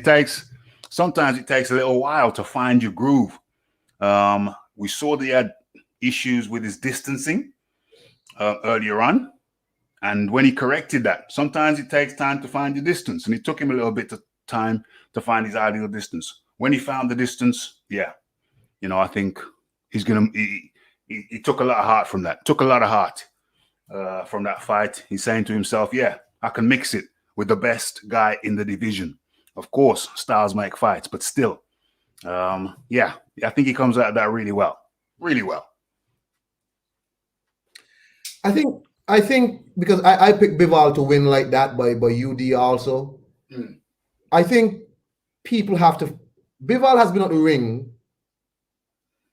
sometimes it takes a little while to find your groove. We saw that he had issues with his distancing earlier on. And when he corrected that, sometimes it takes time to find your distance. And it took him a little bit of time to find his ideal distance. When he found the distance, I think he took a lot of heart from that. Took a lot of heart from that fight. He's saying to himself, I can mix it with the best guy in the division. Of course, styles make fights, but still, I think he comes out of that really well. Really well. I think because I picked Bivol to win like that by UD also. I think people have to. Bivol has been at the ring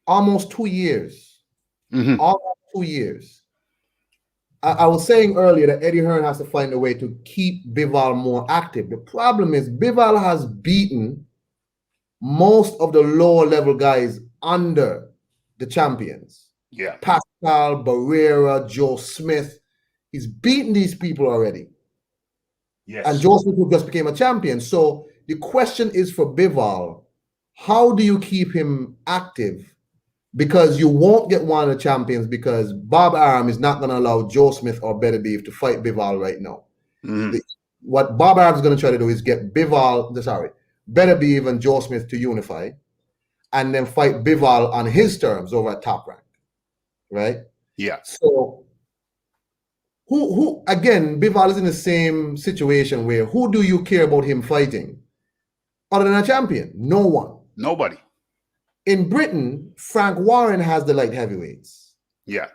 almost 2 years. Almost 2 years. I was saying earlier that Eddie Hearn has to find a way to keep Bivol more active. The problem is Bivol has beaten most of the lower level guys under the champions. Yeah. Pascal, Barrera, Joe Smith. He's beaten these people already. Yes. And Joe Smith just became a champion. So the question is for Bivol, how do you keep him active? Because you won't get one of the champions because Bob Arum is not going to allow Joe Smith or Beterbiev to fight Bivol right now. What Bob Arum is going to try to do is get Beterbiev and Joe Smith to unify and then fight Bivol on his terms over at Top Rank. Right? Yeah. So who again, Bivol is in the same situation where who do you care about him fighting other than a champion? No one. Nobody. In Britain, Frank Warren has the light heavyweights. Yeah.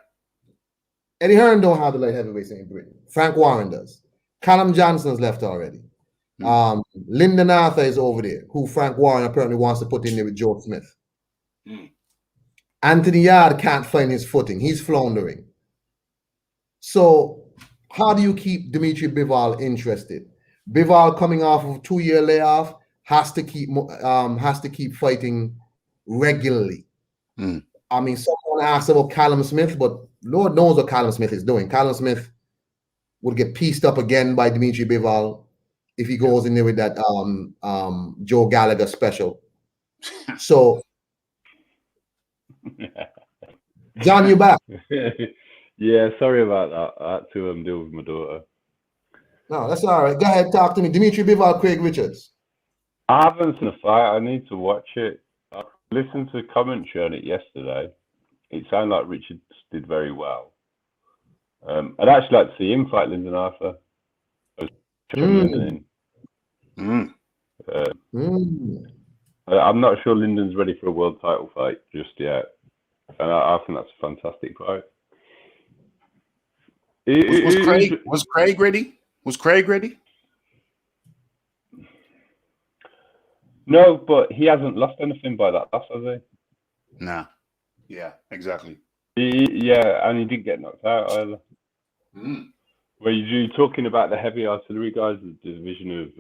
Eddie Hearn don't have the light heavyweights in Britain. Frank Warren does. Callum Johnson's left already. Lyndon Arthur is over there, who Frank Warren apparently wants to put in there with Joe Smith. Anthony Yard can't find his footing. He's floundering. So how do you keep Dimitri Bivol interested? Bivol coming off of a 2-year layoff has to keep fighting regularly. Mm. I mean, someone asked about Callum Smith, but Lord knows what Callum Smith is doing. Callum Smith would get pieced up again by Dimitri Bivol if he goes in there with that Joe Gallagher special. So, John, you back? Yeah, sorry about that. I had to deal with my daughter. No, that's all right. Go ahead, talk to me. Dimitri Bivol, Craig Richards. I haven't seen the fight. I need to watch it. I listened to commentary on it yesterday. It sounded like Richards did very well. I'd actually like to see him fight Lyndon Arthur. Mm. I'm not sure Lyndon's ready for a world title fight just yet, and I think that's a fantastic fight. Was Craig ready? Was Craig ready? No, but he hasn't lost anything by that loss, has he? Nah. Yeah, exactly. Yeah, and he didn't get knocked out either. Mm. Where you're talking about the heavy artillery guys, the division of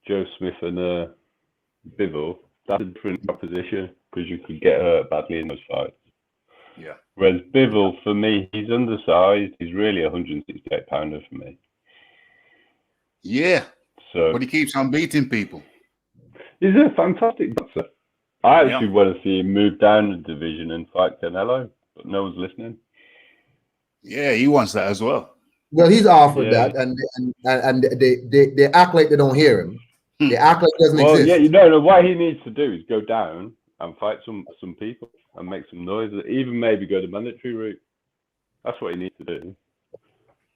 Joe Smith and Bivol, that's a different proposition because you could get hurt badly in those fights. Yeah. Whereas Bivol, for me, he's undersized. He's really a 168-pounder for me. Yeah. So, but he keeps on beating people. He's a fantastic boxer. I actually want to see him move down the division and fight Canelo, but no one's listening. Yeah, he wants that as well. Well, he's offered that, and they act like they don't hear him. They act like it doesn't exist. Yeah, you know what he needs to do is go down and fight some people and make some noise. Even maybe go the mandatory route. That's what he needs to do.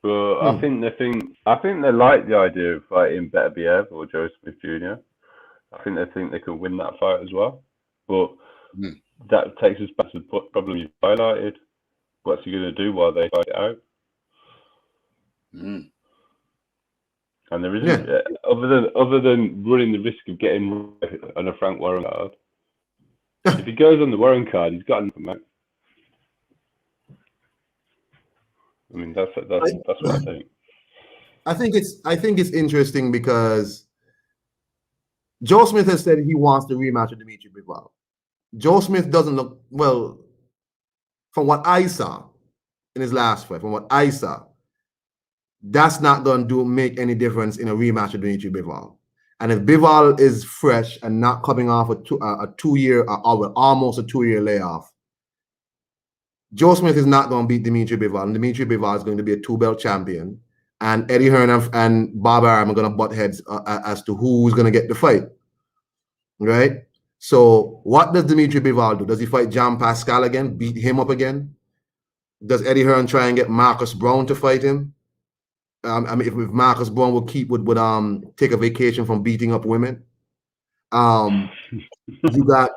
But I think they like the idea of fighting Better Biev or Joe Smith Jr. I think they can win that fight as well. But that takes us back to the problem you've highlighted. What's he going to do while they fight it out? Mm. And there isn't other than running the risk of getting on a Frank Warren card. If he goes on the Warren card, he's got to knock him out. I mean, that's what I think. I think it's interesting because Joe Smith has said he wants to rematch with Dimitri Bivol. Joe Smith doesn't look well. From what I saw in his last fight, that's not going to make any difference in a rematch with Dimitri Bivol. And if Bivol is fresh and not coming off a 2-year or almost a 2-year layoff, Joe Smith is not going to beat Dimitri Bivol. And Dimitri Bivol is going to be a 2-belt champion. And Eddie Hearn and Bob Arum are going to butt heads as to who's going to get the fight. Right? So what does Dimitri Bivol do? Does he fight John Pascal again, beat him up again? Does Eddie Hearn try and get Marcus Brown to fight him? I mean, if Marcus Brown would take a vacation from beating up women, you got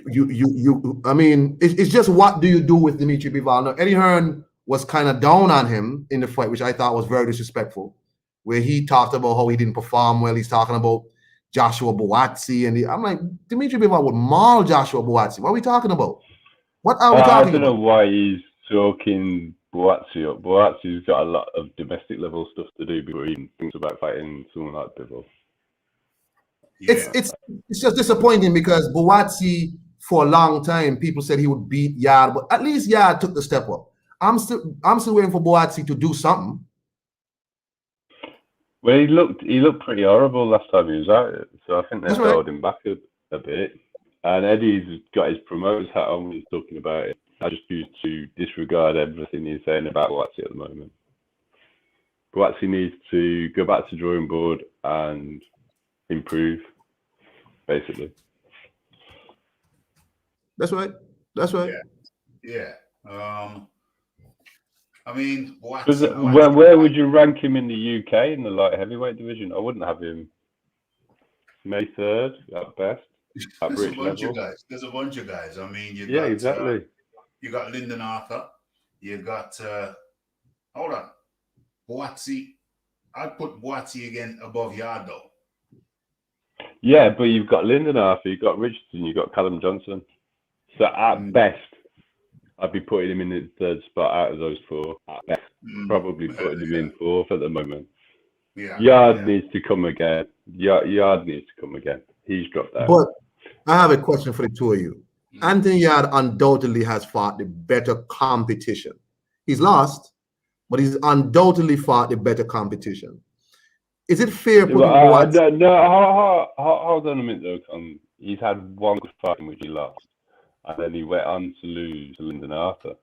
you. I mean, it's just what do you do with Dimitri Bivol? Now, Eddie Hearn was kind of down on him in the fight, which I thought was very disrespectful, where he talked about how he didn't perform well. He's talking about Joshua Buatsi, and I'm like, Dimitri Bivol would maul Joshua Buatsi. What are we talking about? What are we talking about? I don't know why he's talking Buatsi up. Buatsi's got a lot of domestic level stuff to do before he even thinks about fighting someone like Bivol. Yeah. It's just disappointing because Buatsi, for a long time, people said he would beat Yard, but at least Yard took the step up. I'm still waiting for Buatsi to do something. Well, he looked pretty horrible last time he was out, so I think they held him back a bit. And Eddie's got his promoter's hat on when he's talking about it. I just used to disregard everything he's saying about Buatsi at the moment. Buatsi needs to go back to the drawing board and improve, basically. That's right. Yeah. I mean, where would you rank him in the UK in the light heavyweight division? I wouldn't have him maybe 3rd at best. There's a bunch of guys. I mean, exactly. You got Lyndon Arthur. You got hold on, Buatsi. I'd put Buatsi again above Yard though. Yeah, but you've got Lyndon Arthur, you've got Richardson, you've got Callum Johnson. So at best, I'd be putting him in the third spot out of those four. At best, probably putting him in fourth at the moment. Yard needs to come again. Yard needs to come again. He's dropped out. But I have a question for the two of you. Anthony Yard undoubtedly has fought the better competition. He's lost, but he's undoubtedly fought the better competition. Is it fair? No, hold on a minute though. He's had one good fight in which he lost, and then he went on to lose to Lyndon Arthur.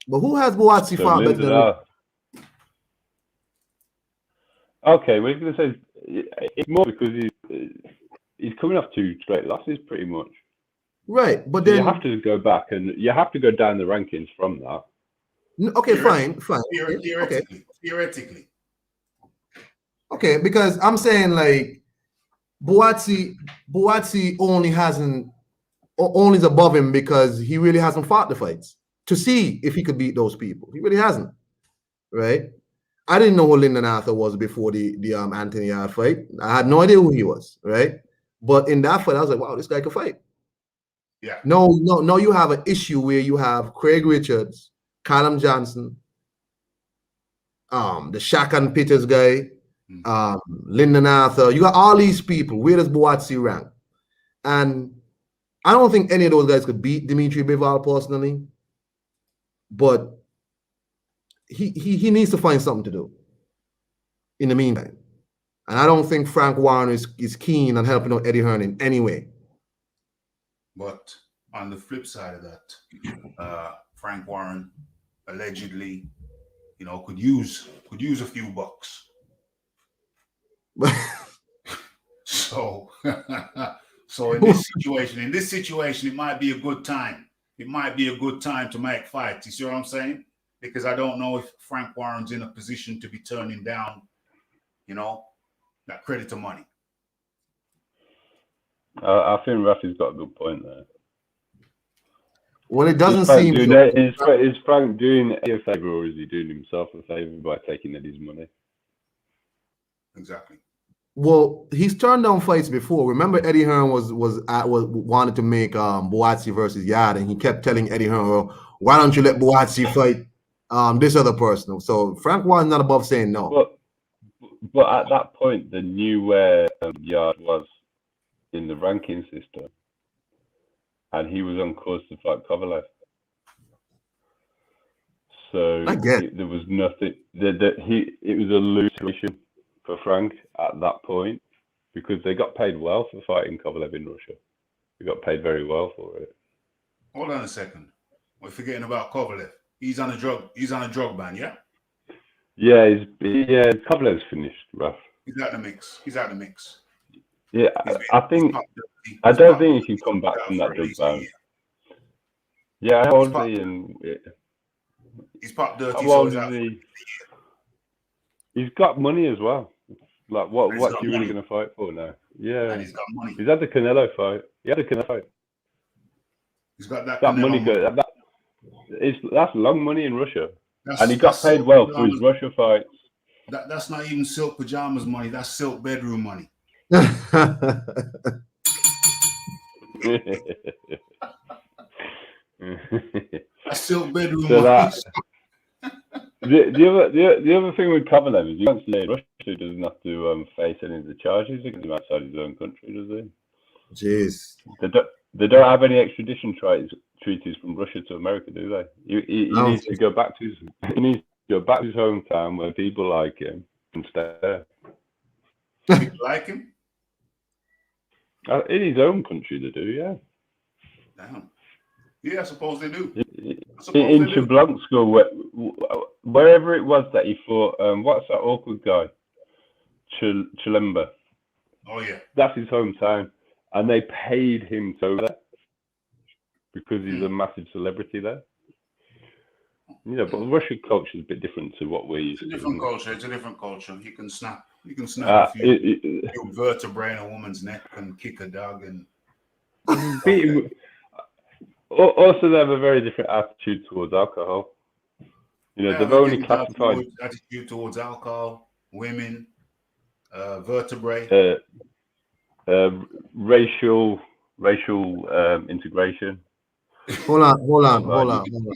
But who has Boatsi fought better than him? Okay, we're going to say it's more because he's coming off 2 straight losses, pretty much. Right, but so then you have to go back and you have to go down the rankings from that. Okay, fine. Theoretically. Okay, because I'm saying like Boatsi only is above him because he really hasn't fought the fights to see if he could beat those people. He really hasn't, right? I didn't know who Lyndon Arthur was before the Anthony Yard fight. I had no idea who he was, right? But in that fight, I was like, wow, this guy can fight. Yeah. No, you have an issue where you have Craig Richards, Callum Johnson, the Shaq and Peters guy, Lyndon Arthur. You got all these people. Where does Boatsi rank? And I don't think any of those guys could beat Dimitri Bivol personally, but he needs to find something to do in the meantime. And I don't think Frank Warren is keen on helping out Eddie Hearn in any way. But on the flip side of that, Frank Warren allegedly, could use a few bucks. So in this situation, it might be a good time. It might be a good time to make fights. You see what I'm saying? Because I don't know if Frank Warren's in a position to be turning down, that creditor money. I think Rafi's got a good point there. Well, it doesn't seem. Is Frank doing Eddie a favor, or is he doing himself a favor by taking Eddie's money? Exactly. Well, he's turned down fights before. Remember, Eddie Hearn was wanted to make Boatsi versus Yard, and he kept telling Eddie Hearn, well, "Why don't you let Boatsi fight this other person?" So Frank Warren's not above saying no. But at that point, they knew where Yard was in the ranking system, and he was on course to fight Kovalev. So there was nothing. It was a lose situation for Frank at that point because they got paid well for fighting Kovalev in Russia. They got paid very well for it. Hold on a second. We're forgetting about Kovalev. He's on a drug ban, yeah? Yeah, Kovalev's finished, Raf. He's out the mix. Yeah, I don't think he can come back from that drug ban. Yeah, how old is he? He's popped dirty. How old is he? He's got money as well. Like, what's he really going to fight for now? Yeah. And he's got money. He's had the Canelo fight. He's got that money. That's long money in Russia. And he got paid well for his Russia fights. That's not even silk pajamas money. That's silk bedroom money. That's silk bedroom money. The other thing with Kovalev is he wants to say Russia doesn't have to face any of the charges against him outside his own country, does he? Jeez. They don't have any extradition treaties from Russia to America, do they? He needs to go back to his hometown where people like him and stay there. People like him? In his own country, they do, yeah. Damn. Yeah, I suppose they do. In Jablonsk, wherever it was that he fought, what's that awkward guy? Chilemba. Oh, yeah. That's his hometown. And they paid him to go there because he's a massive celebrity there. But Russian culture is a bit different to what we're used to. It's a different culture. You can snap a few vertebrae in a woman's neck and kick a dog and. Also, they have a very different attitude towards alcohol. They've only classified attitude towards alcohol, women, vertebrae, racial integration. Hold on, hold on, Well, hold on, hold on.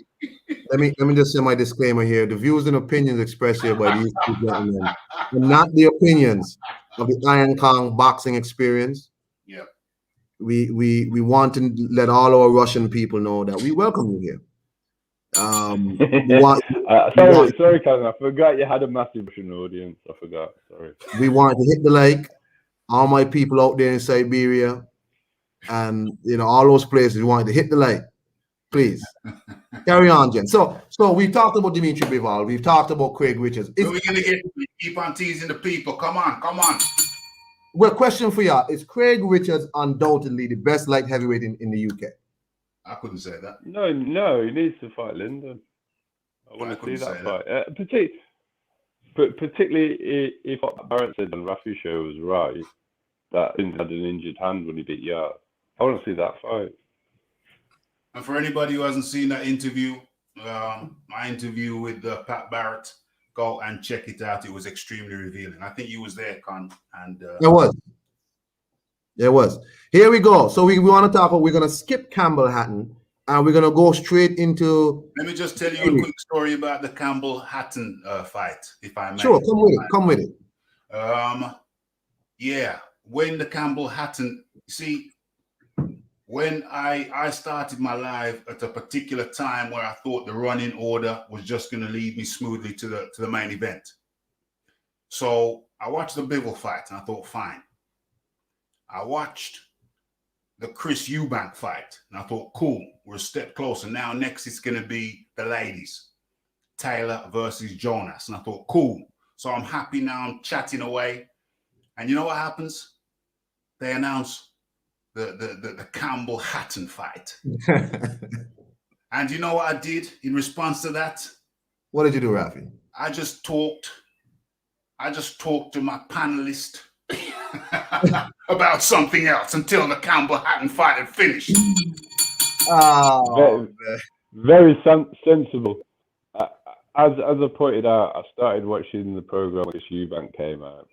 Let me just say my disclaimer here. The views and opinions expressed here by these two gentlemen are not the opinions of the Iron Kong boxing experience. Yeah. We want to let all our Russian people know that we welcome you here. We want, sorry, Kevin. I forgot you had a massive Russian audience. I forgot. Sorry. we want to hit the like. All my people out there in Siberia, and all those places, we want to hit the like. Please carry on, Jen. So we've talked about Dimitri Bivol. We've talked about Craig Richards. So we're gonna keep on teasing the people. Come on. Well, question for you: is Craig Richards undoubtedly the best light heavyweight in the UK? I couldn't say that. No, he needs to fight Lyndon. I want to see that fight. Particularly if what Barrett said on Rafi's show was right, that Lyndon had an injured hand when he beat Yard. I want to see that fight. And for anybody who hasn't seen that interview, my interview with Pat Barrett, go and check it out. It was extremely revealing. I think you was there, Con. And There was. Here we go. So we want to talk about, we're going to skip Campbell Hatton and we're going to go straight into. Let me just tell you a quick story about the Campbell Hatton fight, if I may. Sure, come with it. Yeah, when the Campbell Hatton, see, when I started my life at a particular time where I thought the running order was just going to lead me smoothly to the main event. So I watched the Bivol fight and I thought, fine. I watched the Chris Eubank fight and I thought, cool, we're a step closer. Now next it's going to be the ladies, Taylor versus Jonas. And I thought, cool. So I'm happy now, I'm chatting away. And you know what happens? They announce the Campbell Hatton fight. And you know what I did in response to that? What did you do, Rafi? I just talked to my panelist about something else until the Campbell Hatton fight had finished. Oh, very sensible. As I pointed out, I started watching the program when Eubank came out.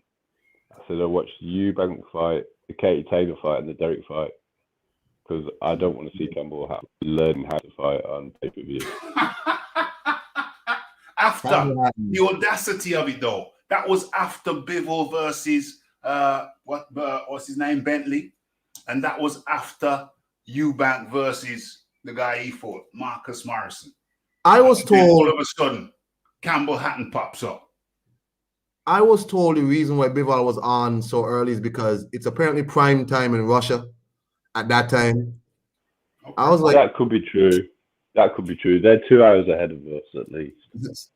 I said I watched the Eubank fight, the Katie Taylor fight, and the Derek fight because I don't want to see Campbell Hatton learning how to fight on pay-per-view. After the audacity of it, though, that was after Bivol versus what's his name, Bentley, and that was after Eubank versus the guy he fought, Marcus Morrison. I was told all of a sudden Campbell Hatton pops up. I was told the reason why Bivol was on so early is because it's apparently prime time in Russia at that time. Okay. I was like, that could be true. They're 2 hours ahead of us at least.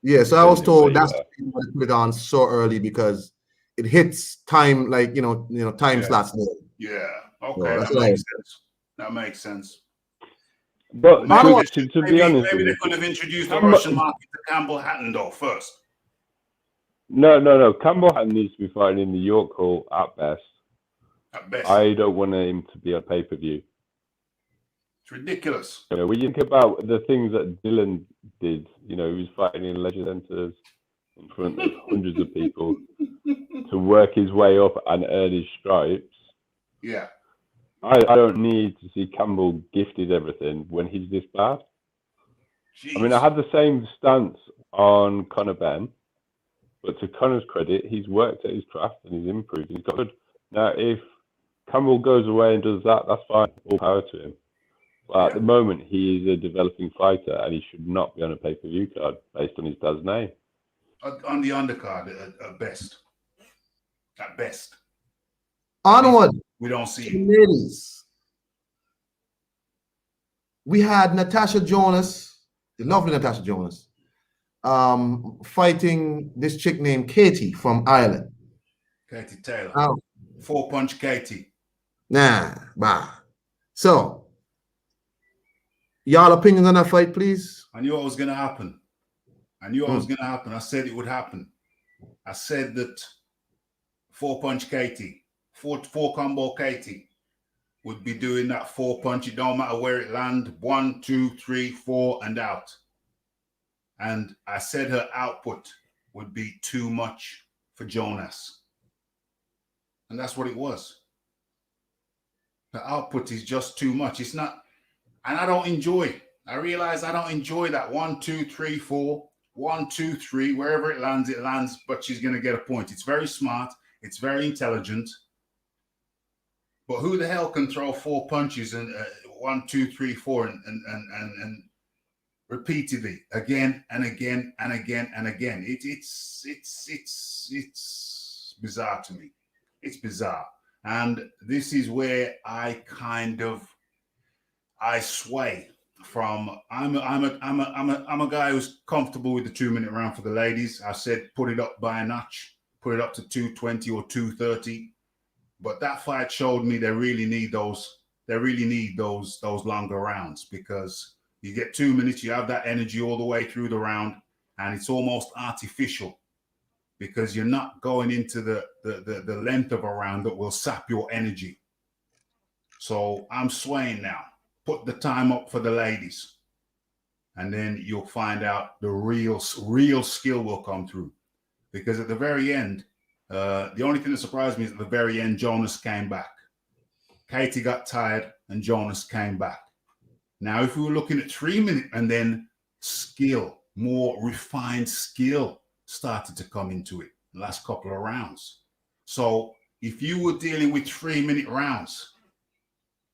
Yeah, so I was told that's why they put it on so early because it hits time, like time slots there. Yeah. Okay. So that makes sense. But to be honest, maybe they could have introduced the Russian market to Campbell Hatton though first. No. Campbell Hatton needs to be fighting in the York Hall at best. At best. I don't want him to be on pay-per-view. It's ridiculous. When you think about the things that Dylan did, he was fighting in leisure centres in front of hundreds of people to work his way up and earn his stripes. Yeah. I don't need to see Campbell gifted everything when he's this bad. Jeez. I mean, I had the same stance on Conor Benn, but to Conor's credit, he's worked at his craft and he's improved. He's got good. Now, if Campbell goes away and does that, that's fine. All power to him. But at the moment, he is a developing fighter and he should not be on a pay-per-view card based on his dad's name. On the undercard, at best. At best. Onward. We don't see it. Ladies. We had Natasha Jonas, the lovely Natasha Jonas, fighting this chick named Katie from Ireland. Katie Taylor. 4-punch Katie. Bah. So, y'all opinions on that fight, please? I knew what was going to happen. I said it would happen. I said that 4-punch Katie, four combo Katie would be doing that 4-punch. It don't matter where it lands. 1, 2, 3, 4, and out. And I said her output would be too much for Jonas. And that's what it was. The output is just too much. It's not. And I don't enjoy. I realize I don't enjoy that 1, 2, 3, 4, 1, 2, 3, wherever it lands, but she's going to get a point. It's very smart. It's very intelligent. But who the hell can throw 4 punches and 1, 2, 3, 4 and repeatedly again and again and again and again? It's bizarre to me. It's bizarre. And this is where I sway from. I'm a guy who's comfortable with the 2-minute round for the ladies. I said put it up by a notch, put it up to 220 or 230. But that fight showed me they really need those longer rounds, because you get 2 minutes, you have that energy all the way through the round, and it's almost artificial because you're not going into the length of a round that will sap your energy. So I'm swaying now. Put the time up for the ladies, and then you'll find out the real skill will come through. Because at the very end, the only thing that surprised me is at the very end, Jonas came back. Katie got tired and Jonas came back. Now, if we were looking at 3 minutes, and then skill, more refined skill started to come into it the last couple of rounds. So if you were dealing with 3-minute rounds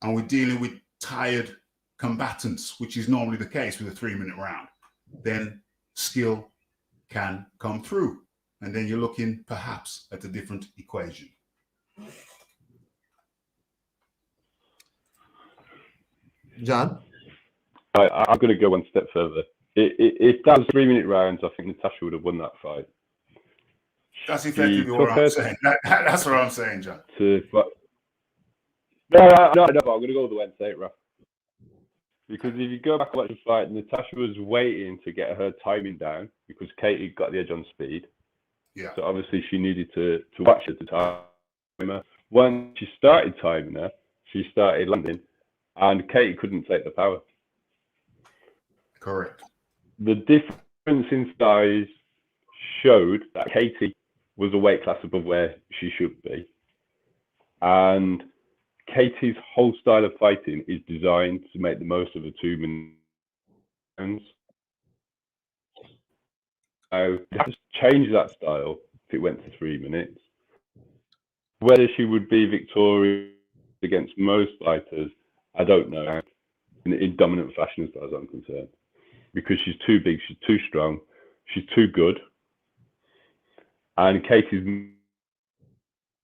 and we're dealing with tired combatants, which is normally the case with a 3-minute round, then skill can come through. And then you're looking perhaps at a different equation. John? I'm going to go one step further. If that was 3-minute rounds, I think Natasha would have won that fight. That's effectively what I'm saying. That's what I'm saying, John. But no, but I'm going to go all the way and say it, Raf. Because if you go back and watch the fight, Natasha was waiting to get her timing down because Katie got the edge on speed. Yeah. So obviously she needed to watch her to time her. When she started timing her, she started landing, and Katie couldn't take the power. Correct. The difference in size showed that Katie was a weight class above where she should be. And Katie's whole style of fighting is designed to make the most of the 2 minutes. So just change that style if it went to 3 minutes. Whether she would be victorious against most fighters, I don't know. In dominant fashion, as far as I'm concerned, because she's too big, she's too strong, she's too good. And Katie's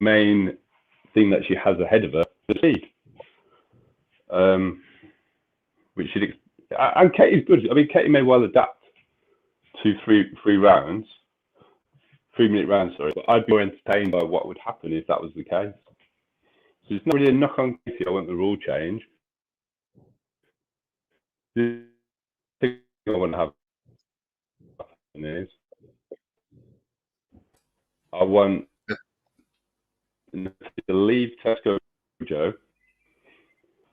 main thing that she has ahead of her is speed. Which and Katie's good. I mean, Katie may well adapt to 3 rounds, 3-minute rounds, sorry. But I'd be more entertained by what would happen if that was the case. So it's not really a knock on Katie. I want the rule change. The thing I want to have is I want to leave Tesco Joe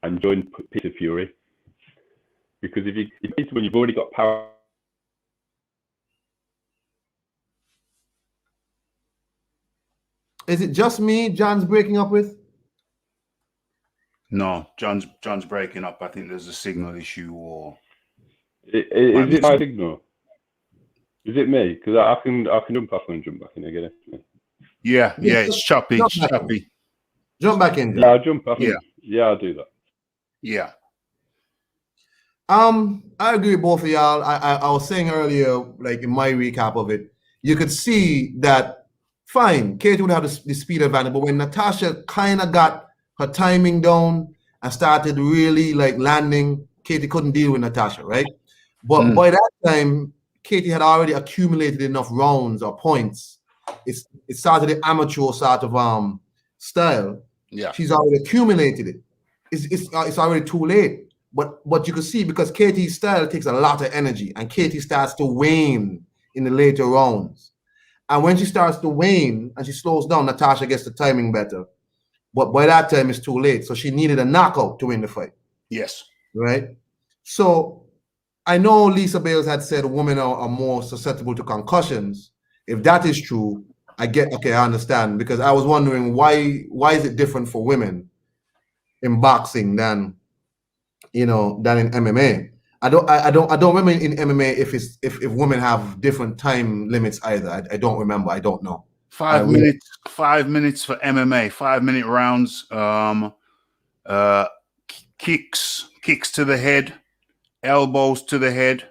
and join Peter Fury, because when you've already got power. Is it just me John's breaking up with? No, John's breaking up. I think there's a signal issue, or Is it my signal? Is it me? Because I can jump off and jump back in again. Yeah, it's choppy. It's choppy. Jump back in. Yeah, I'll jump off. Yeah, I'll do that. Yeah. I agree with both of y'all. I was saying earlier, like in my recap of it, you could see that fine, Katie would have the speed advantage, but when Natasha kind of got her timing down and started really like landing, Katie couldn't deal with Natasha, right? But by that time, Katie had already accumulated enough rounds or points. It started the amateur sort of style. Yeah, she's already accumulated it. It's already too late. But you can see, because Katie's style takes a lot of energy, and Katie starts to wane in the later rounds. And when she starts to wane and she slows down, Natasha gets the timing better. But by that time, it's too late. So she needed a knockout to win the fight. Yes. Right? So I know Lisa Bales had said women are more susceptible to concussions. If that is true, I understand. Because I was wondering why is it different for women in boxing than you know, than in MMA. I don't remember in MMA if women have different time limits either. I don't remember. I don't know. 5 minutes. 5 minutes for MMA. 5-minute rounds. Kicks to the head, elbows to the head,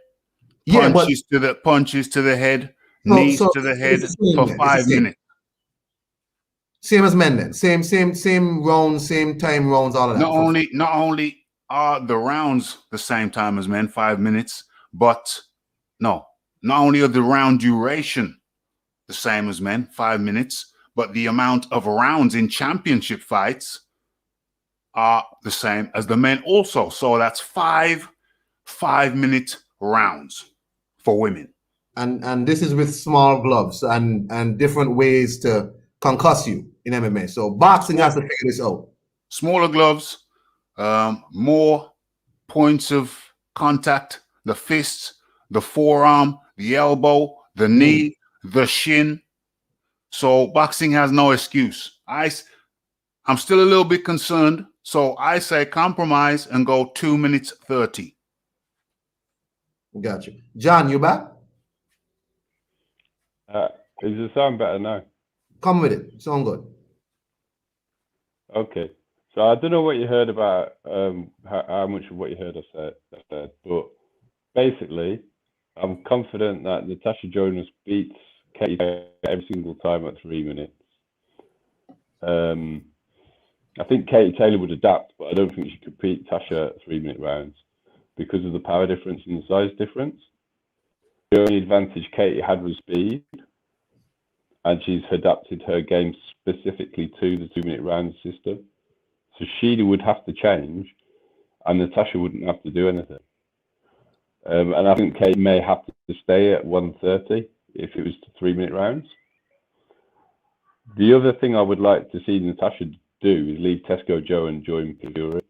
punches to the head, knees to the head for 5 minutes. Same as men then. Same rounds, same time rounds, all of that. Not only are the rounds the same time as men, 5 minutes, but not only are the round duration the same as men, 5 minutes, but the amount of rounds in championship fights are the same as the men also. So that's 5-minute rounds for women. And this is with small gloves and different ways to concuss you in MMA. So boxing has to figure this out. Smaller gloves, more points of contact, the fist, the forearm, the elbow, the knee, the shin. So boxing has no excuse. I'm still a little bit concerned. So I say compromise and go 2 minutes 30. Got you. John, you back? Does it sound better now? Come with it. Sound good. Okay. So I don't know what you heard about, how much of what you heard I said, but basically, I'm confident that Natasha Jonas beats Katie every single time at 3 minutes. I think Katie Taylor would adapt, but I don't think she could beat Tasha at 3 minute rounds because of the power difference and the size difference. The only advantage Katie had was speed, and she's adapted her game specifically to the 2 minute round system. So she would have to change, and Natasha wouldn't have to do anything. And I think Katie may have to stay at 130 if it was 3 minute rounds. The other thing I would like to see Natasha do is leave Tesco Joe and join Fury,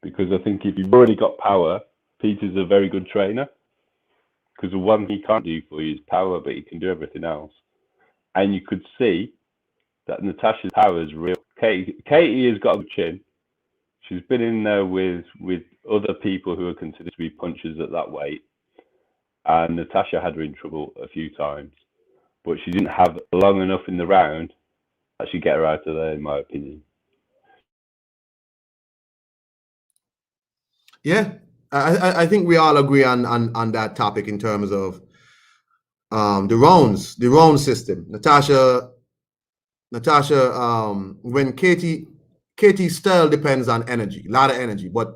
because I think if you've already got power, Peter's a very good trainer, because the one he can't do for you is power, but he can do everything else. And you could see that Natasha's power is real. Katie has got a good chin. She's been in there with other people who are considered to be punchers at that weight, and Natasha had her in trouble a few times, but she didn't have long enough in the round that should get her out of there, in my opinion. Yeah, I think we all agree on that topic in terms of the round system. Natasha, when Katie's style depends on energy, a lot of energy, but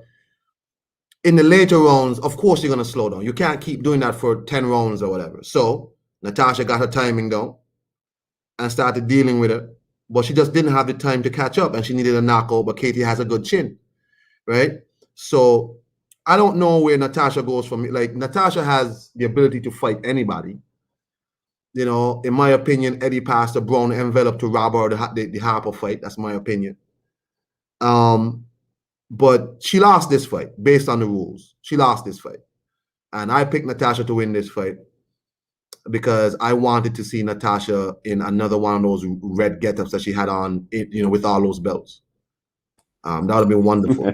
in the later rounds, of course, you're going to slow down. You can't keep doing that for 10 rounds or whatever. So Natasha got her timing down and started dealing with it, but she just didn't have the time to catch up, and she needed a knockout, but Katie has a good chin, right? So I don't know where Natasha goes from. Like, Natasha has the ability to fight anybody. You know, in my opinion, Eddie passed a brown envelope to rob her the Harper fight. That's my opinion. But she lost this fight based on the rules. She lost this fight. And I picked Natasha to win this fight because I wanted to see Natasha in another one of those red get-ups that she had on, you know, with all those belts. That would have been wonderful.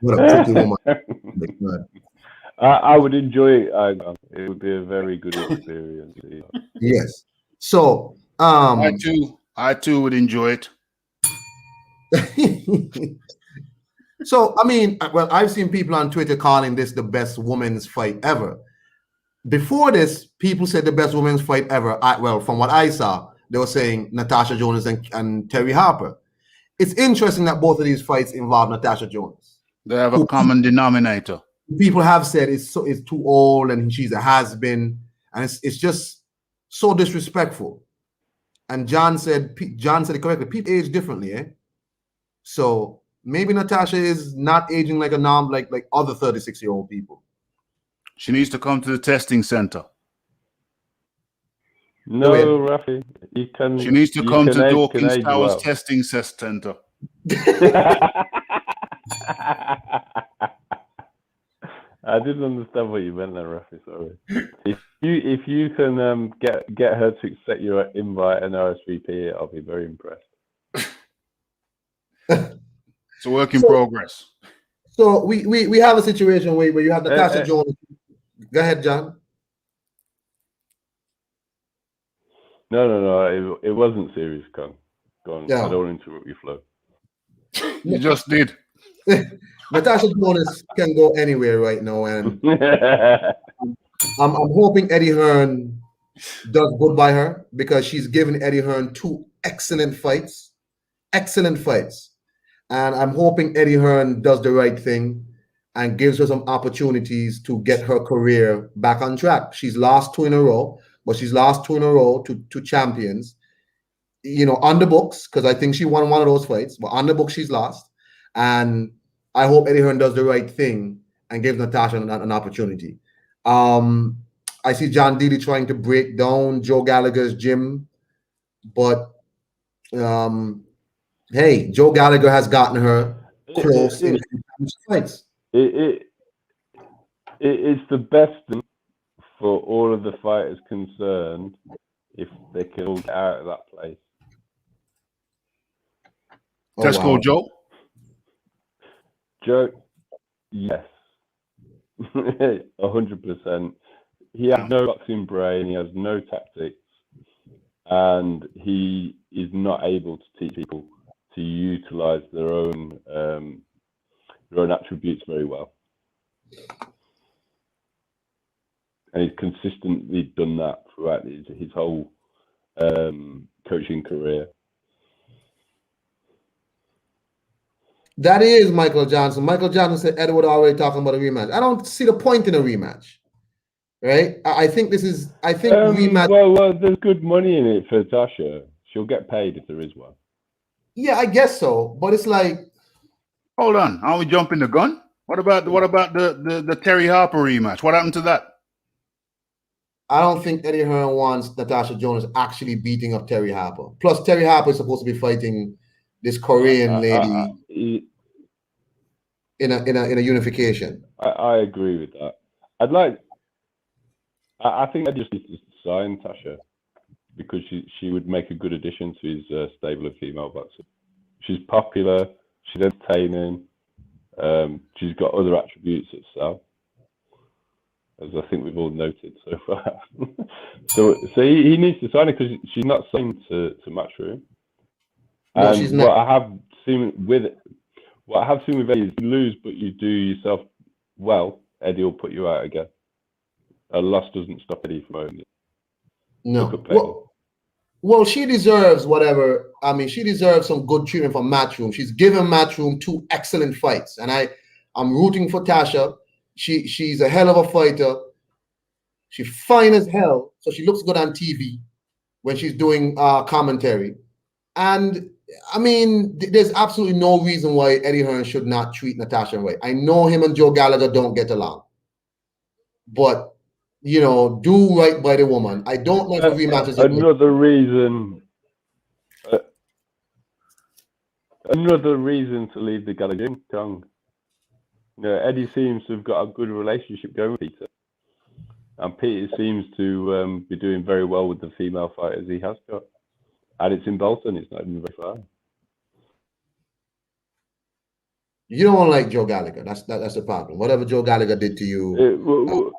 What a pretty woman. I would enjoy it. It would be a very good experience. Yes. So I too would enjoy it. So I mean, well, I've seen people on Twitter calling this the best women's fight ever. Before this, people said the best women's fight ever. Well, from what I saw, they were saying Natasha Jonas and Terry Harper. It's interesting that both of these fights involve Natasha Jonas. They have a common denominator. People have said it's too old and she's a has-been, and it's just so disrespectful. And John said it correctly. People age differently, eh? So maybe Natasha is not aging like a like other 36-year-old people. She needs to come to the testing center. No, Rafi, you can. She needs to come to Dawkins Towers testing center. I didn't understand what you meant there, Rafi. Sorry. If you can get her to accept your invite and RSVP, I'll be very impressed. It's a work in progress. So we have a situation where you have Natasha Jonas. Go ahead, John. No. It wasn't serious, Con. Go on. Yeah. I don't want to interrupt your flow. You just did. Natasha Jonas can go anywhere right now, and I'm hoping Eddie Hearn does good by her because she's given Eddie Hearn 2 excellent fights, and I'm hoping Eddie Hearn does the right thing and gives her some opportunities to get her career back on track. She's lost 2 in a row, but she's lost 2 in a row to champions. You know, on the books, because I think she won one of those fights, but on the books she's lost. And I hope Eddie Hearn does the right thing and gives Natasha an opportunity. I see John Dealey trying to break down Joe Gallagher's gym, but hey, Joe Gallagher has gotten her close in fights. It's the best thing for all of the fighters concerned if they can all get out of that place. Tesco Joe? Joe, yes. 100%. He has no boxing brain, he has no tactics, and he is not able to teach people to utilize their own attributes very well. And he's consistently done that throughout his whole coaching career. That is Michael Johnson. Michael Johnson said Edward already talking about a rematch. I don't see the point in a rematch, right? I think rematch. Well, there's good money in it for Tasha. She'll get paid if there is one. Yeah, I guess so. But it's like, hold on, are we jumping the gun? What about the Terry Harper rematch? What happened to that? I don't think Eddie Hearn wants Natasha Jonas actually beating up Terry Harper. Plus, Terry Harper is supposed to be fighting this Korean lady in a unification. I agree with that. I think I just need to sign Tasha because she would make a good addition to his stable of female boxers. She's popular, she's entertaining, she's got other attributes that sell, as I think we've all noted so far. so he needs to sign her because she's not signed to Matchroom. No, and she's not. what I have seen with Eddie is you lose, but you do yourself well, Eddie will put you out again. A loss doesn't stop Eddie from owning it. No. Well, she deserves whatever. I mean, she deserves some good treatment from Matchroom. She's given Matchroom 2 excellent fights, and I'm rooting for Tasha. She's a hell of a fighter. She's fine as hell, so she looks good on TV when she's doing commentary. And I mean, there's absolutely no reason why Eddie Hearn should not treat Natasha right. I know him and Joe Gallagher don't get along, but you know, do right by the woman. I don't know if rematches. Another reason to leave the Gallagher tongue. You know, Eddie seems to have got a good relationship going with Peter, and Peter seems to be doing very well with the female fighters he has got. And it's in Bolton. It's not even very far. You don't like Joe Gallagher. That's the problem. Whatever Joe Gallagher did to you,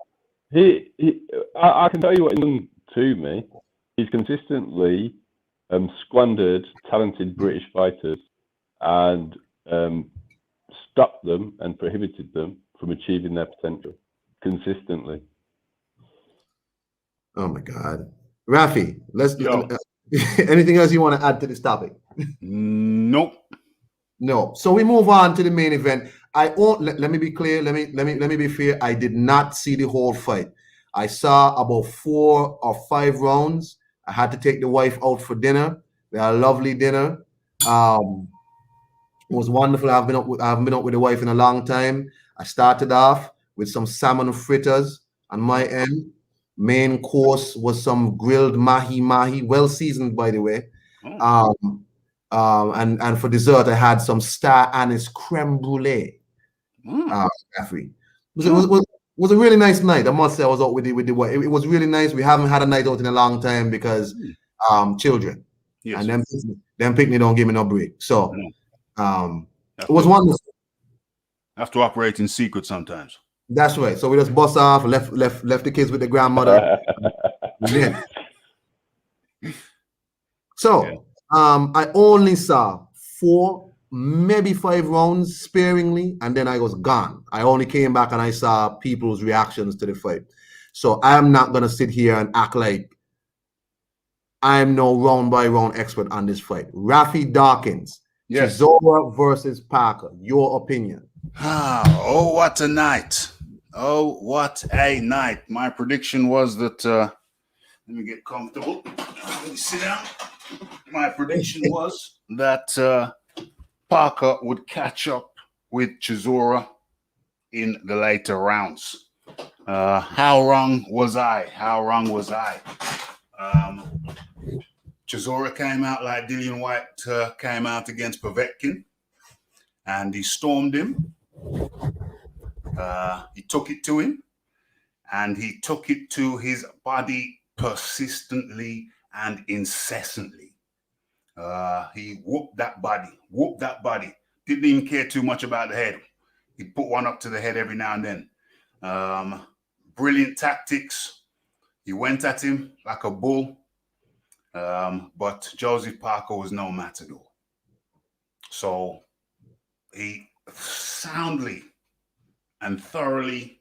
I can tell you what he's done to me. He's consistently squandered talented British fighters and stopped them and prohibited them from achieving their potential consistently. Oh my God, Rafi, let's do. Anything else you want to add to this topic? Nope. No. So we move on to the main event. Let me be clear. Let me be fair. I did not see the whole fight. I saw about 4 or 5 rounds. I had to take the wife out for dinner. We had a lovely dinner. It was wonderful. I haven't been out with the wife in a long time. I started off with some salmon fritters on my end. Main course was some grilled mahi, well seasoned, by the way. And for dessert, I had some star anise creme brulee. It was a really nice night. I must say, I was out with the wife. It was really nice. We haven't had a night out in a long time because children. Yes. And them picnic don't give me no break. So it was wonderful. Have to operate in secret sometimes. That's right. So we just bust off, left the kids with the grandmother. Yeah. So I only saw 4, maybe 5 rounds sparingly, and then I was gone. I only came back and I saw people's reactions to the fight. So I'm not gonna sit here and act like I'm no round by round expert on this fight. Rafi Dawkins, Yes. Chisora versus Parker. Your opinion? Oh, what a night! Oh, what a night! My prediction was that. Let me get comfortable. Let me sit down. My prediction was that Parker would catch up with Chisora in the later rounds. How wrong was I? How wrong was I? Chisora came out like Dillian White came out against Povetkin, and he stormed him. He took it to him, and he took it to his body persistently and incessantly. He whooped that body. Didn't even care too much about the head. He'd put one up to the head every now and then. Brilliant tactics. He went at him like a bull. But Joseph Parker was no matador. So he soundly and thoroughly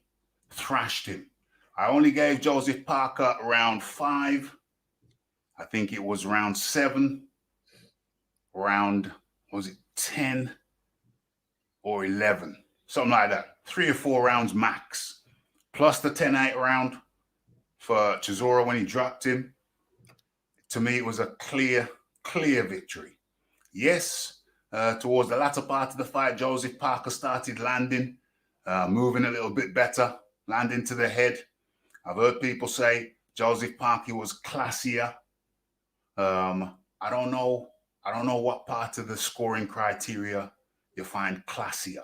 thrashed him. I only gave Joseph Parker round 5. I think it was round 7. Round, was it 10 or 11? Something like that. 3 or 4 rounds max. Plus the 10-8 round for Chisora when he dropped him. To me, it was a clear victory. Yes, towards the latter part of the fight, Joseph Parker started landing, moving a little bit better, landing to the head. I've heard people say Joseph Parker was classier. I don't know what part of the scoring criteria you find classier.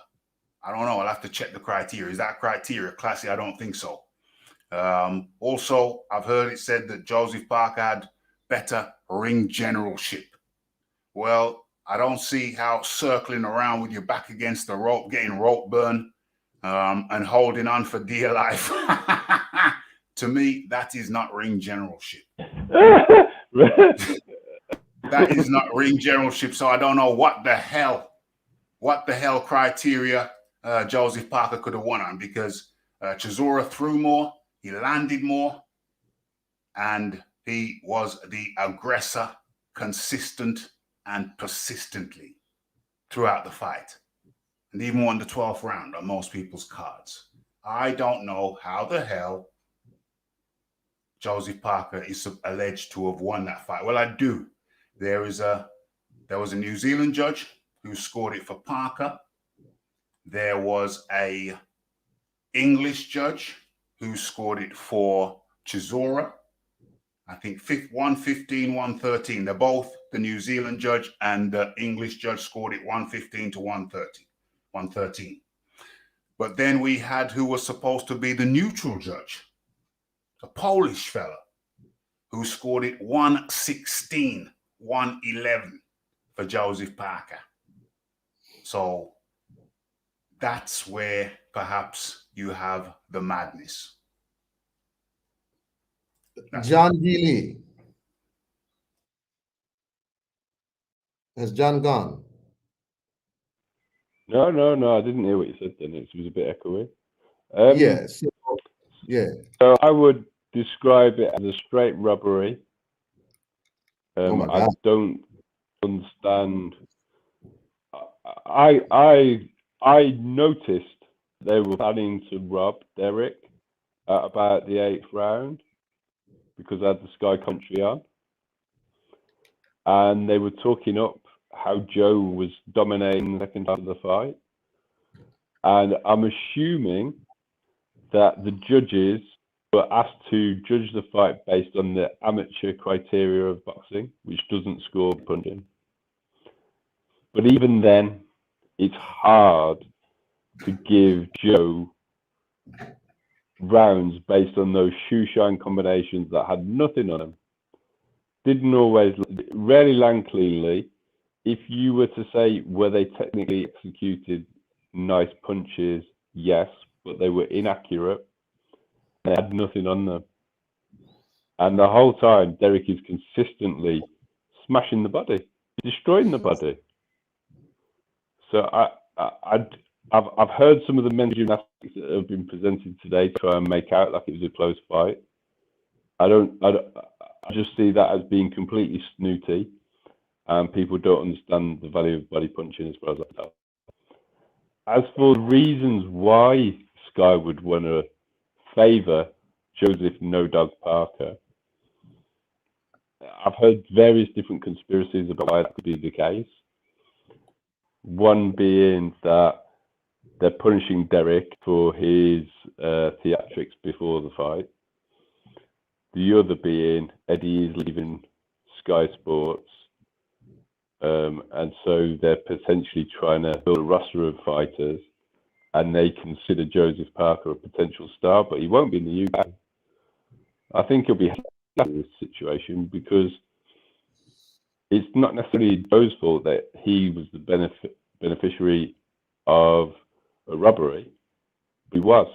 I don't know. I'll have to check the criteria. Is that criteria classy? I don't think so. Also, I've heard it said that Joseph Parker had better ring generalship. Well, I don't see how circling around with your back against the rope, getting rope burn, and holding on for dear life. To me, that is not ring generalship. That is not ring generalship. So I don't know what the hell criteria Joseph Parker could have won on, because Chisora threw more, he landed more, and he was the aggressor consistent and persistently throughout the fight, and even won the 12th round on most people's cards. I don't know how the hell Joseph Parker is alleged to have won that fight. Well, I do. There was a New Zealand judge who scored it for Parker. There was a English judge who scored it for Chisora. I think 115, 113. They're both the New Zealand judge and the English judge scored it 115 to 113. But then we had who was supposed to be the neutral judge, a Polish fella, who scored it 116, 111 for Joseph Parker. So that's where perhaps you have the madness. John Healy. Has John gone? No, I didn't hear what you said then. It was a bit echoey. Yes. Yeah. So I would describe it as a straight robbery. Oh my I God. don't understand. I noticed they were planning to rob Derek at about the 8th round because I had the Sky Country on, and they were talking up how Joe was dominating the second half of the fight, and I'm assuming that the judges were asked to judge the fight based on the amateur criteria of boxing, which doesn't score punching. But even then, it's hard to give Joe rounds based on those shoe shine combinations that had nothing on them. Didn't always, rarely land cleanly. If you were to say, were they technically executed nice punches, yes, but they were inaccurate. They had nothing on them. And the whole time, Derek is consistently smashing the body, destroying the body. So I've heard some of the men's gymnastics that have been presented today try and make out like it was a close fight. I just see that as being completely snooty, and people don't understand the value of body punching as far as I tell. As for the reasons why Sky would want to favour Joseph No Dog Parker, I've heard various different conspiracies about why that could be the case. One being that they're punishing Derek for his theatrics before the fight. The other being Eddie is leaving Sky Sports, and so they're potentially trying to build a roster of fighters, and they consider Joseph Parker a potential star, but he won't be in the UK. I think he'll be in this situation because it's not necessarily Joe's fault that he was the beneficiary of a robbery. He was.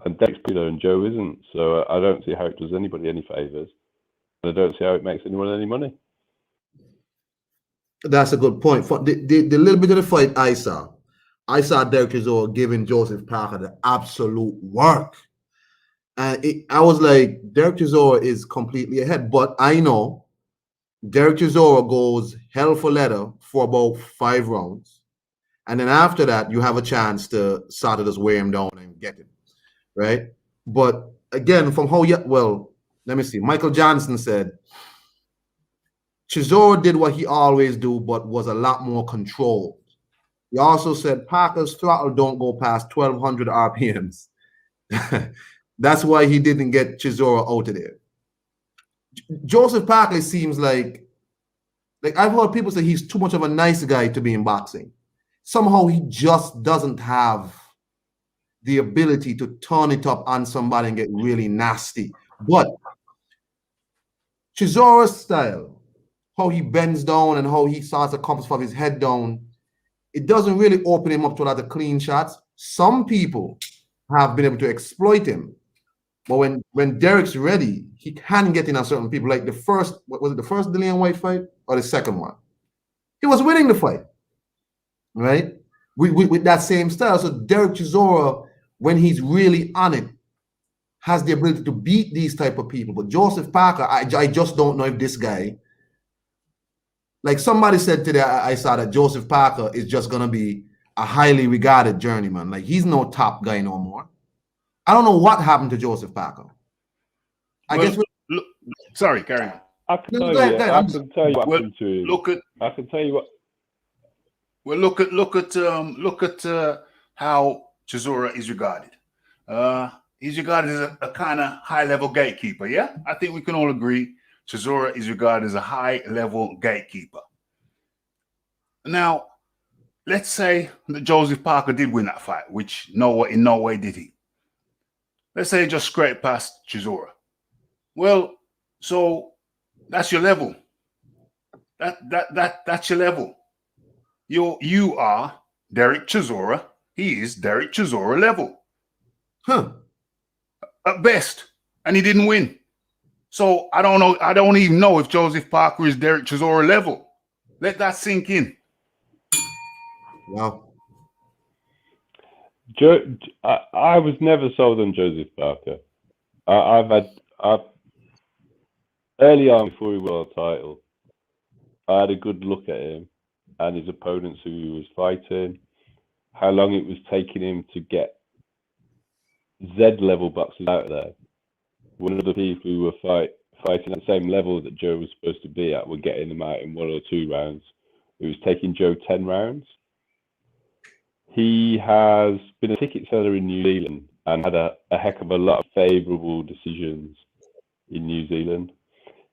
And Derek's popular and Joe isn't. So I don't see how it does anybody any favours. And I don't see how it makes anyone any money. That's a good point. For the little bit of the fight I saw Derek Chisora giving Joseph Parker the absolute work. And I was like, Derek Chisora is completely ahead. But I know Derek Chisora goes hell for leather for about 5 rounds. And then after that, you have a chance to sort of just wear him down and get him. Right? But again, from how let me see. Michael Johnson said Chisora did what he always do, but was a lot more controlled. He also said Parker's throttle don't go past 1,200 RPMs. That's why he didn't get Chisora out of there. Joseph Parker seems like I've heard people say he's too much of a nice guy to be in boxing. Somehow he just doesn't have the ability to turn it up on somebody and get really nasty. But Chisora's style, how he bends down and how he starts to compass from his head down, it doesn't really open him up to a lot of clean shots. Some people have been able to exploit him. But when Derek's ready, he can get in on certain people. Like the first Dillian White fight or the second one? He was winning the fight, right? With that same style. So Derek Chisora, when he's really on it, has the ability to beat these type of people. But Joseph Parker, I just don't know if this guy, like somebody said today, I saw that Joseph Parker is just going to be a highly regarded journeyman. Like he's no top guy no more. I don't know what happened to Joseph Parker. I guess. Sorry, carry on. I can tell you what happened to him. I can tell you what. Well, look at how Chisora is regarded. He's regarded as a kind of high-level gatekeeper. Yeah, I think we can all agree Chisora is regarded as a high-level gatekeeper. Now, let's say that Joseph Parker did win that fight, which in no way did he. Let's say he just scraped past Chisora. Well, so that's your level. That's your level. You are Derek Chisora. He is Derek Chisora level. Huh. At best. And he didn't win. So I don't know. I don't even know if Joseph Parker is Derek Chisora level. Let that sink in. Wow. I was never sold on Joseph Parker. Early on before he won the title, I had a good look at him and his opponents who he was fighting, how long it was taking him to get Z-level boxers out there. One of the people who were fighting at the same level that Joe was supposed to be at were getting them out in 1 or 2 rounds. It was taking Joe 10 rounds. He has been a ticket seller in New Zealand and had a heck of a lot of favourable decisions in New Zealand.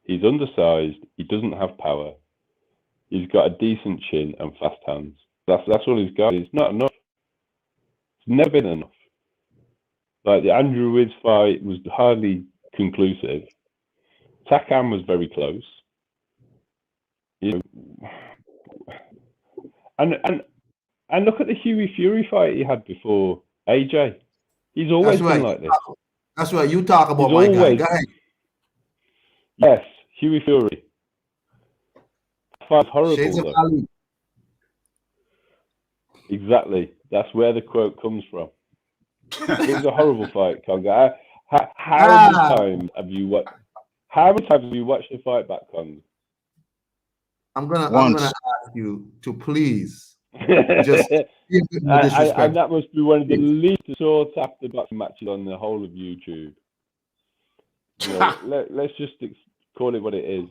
He's undersized. He doesn't have power. He's got a decent chin and fast hands. That's all he's got. It's not enough. It's never been enough. Like the Andrew Wiz fight was hardly conclusive. Takam was very close. You know, and And look at the Huey Fury fight he had before AJ. He's always That's been right. like this. That's right. You talk about He's my guy. always Go ahead. yes, Huey Fury. Fight's horrible Shades of though. Ali. Exactly. That's where the quote comes from. It was a horrible fight, Conga. How many times have you watched? How many times have you watched the fight back, Conga? I'm gonna Once. ask you to please just be a bit more and disrespectful. that must be one of the least sought after boxing matches on the whole of YouTube. You know, let's just call it what it is.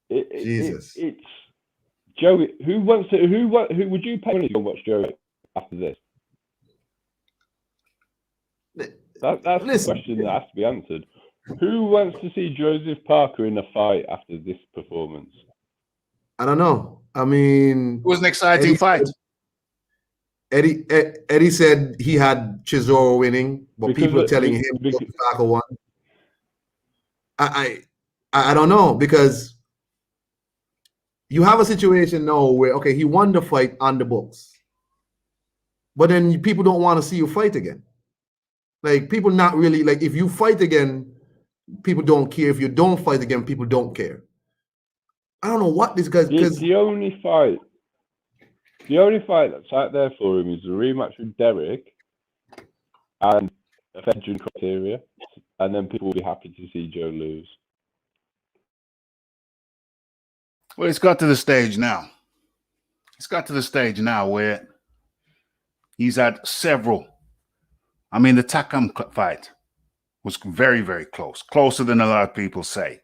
Jesus. It's Joey. Who would you pay money to go watch Joey after this? That's the question that has to be answered. Who wants to see Joseph Parker in a fight after this performance? I don't know. I mean, It was an exciting fight. Eddie said he had Chisora winning, but people are telling him Parker won. I don't know, because you have a situation now where, okay, he won the fight on the books, but then people don't want to see you fight again. Like, people not really, like, if you fight again, people don't care. If you don't fight again, people don't care. I don't know what this guy's, because the only fight that's out there for him is the rematch with Derek and a veteran criteria, and then people will be happy to see Joe lose. Well, it's got to the stage now. It's got to the stage now where he's had several. I mean, the Takam fight was very, very close. Closer than a lot of people say.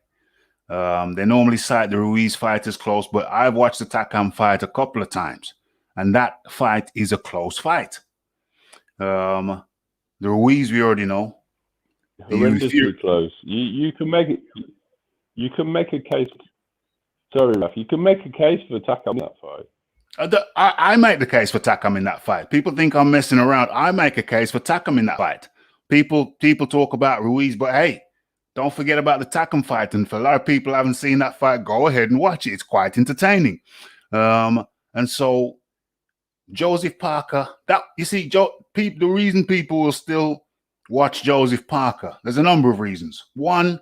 They normally cite the Ruiz fight as close, but I've watched the Takam fight a couple of times, and that fight is a close fight. The Ruiz, we already know. Horrendously close. You can make it. You can make a case. Sorry, Raf. You can make a case for Takam in that fight. I make the case for Takam in that fight. People think I'm messing around. I make a case for Takam in that fight. People talk about Ruiz, but hey, don't forget about the Takam fight. And for a lot of people who haven't seen that fight, go ahead and watch it. It's quite entertaining. And so Joseph Parker, the reason people will still watch Joseph Parker, there's a number of reasons. One,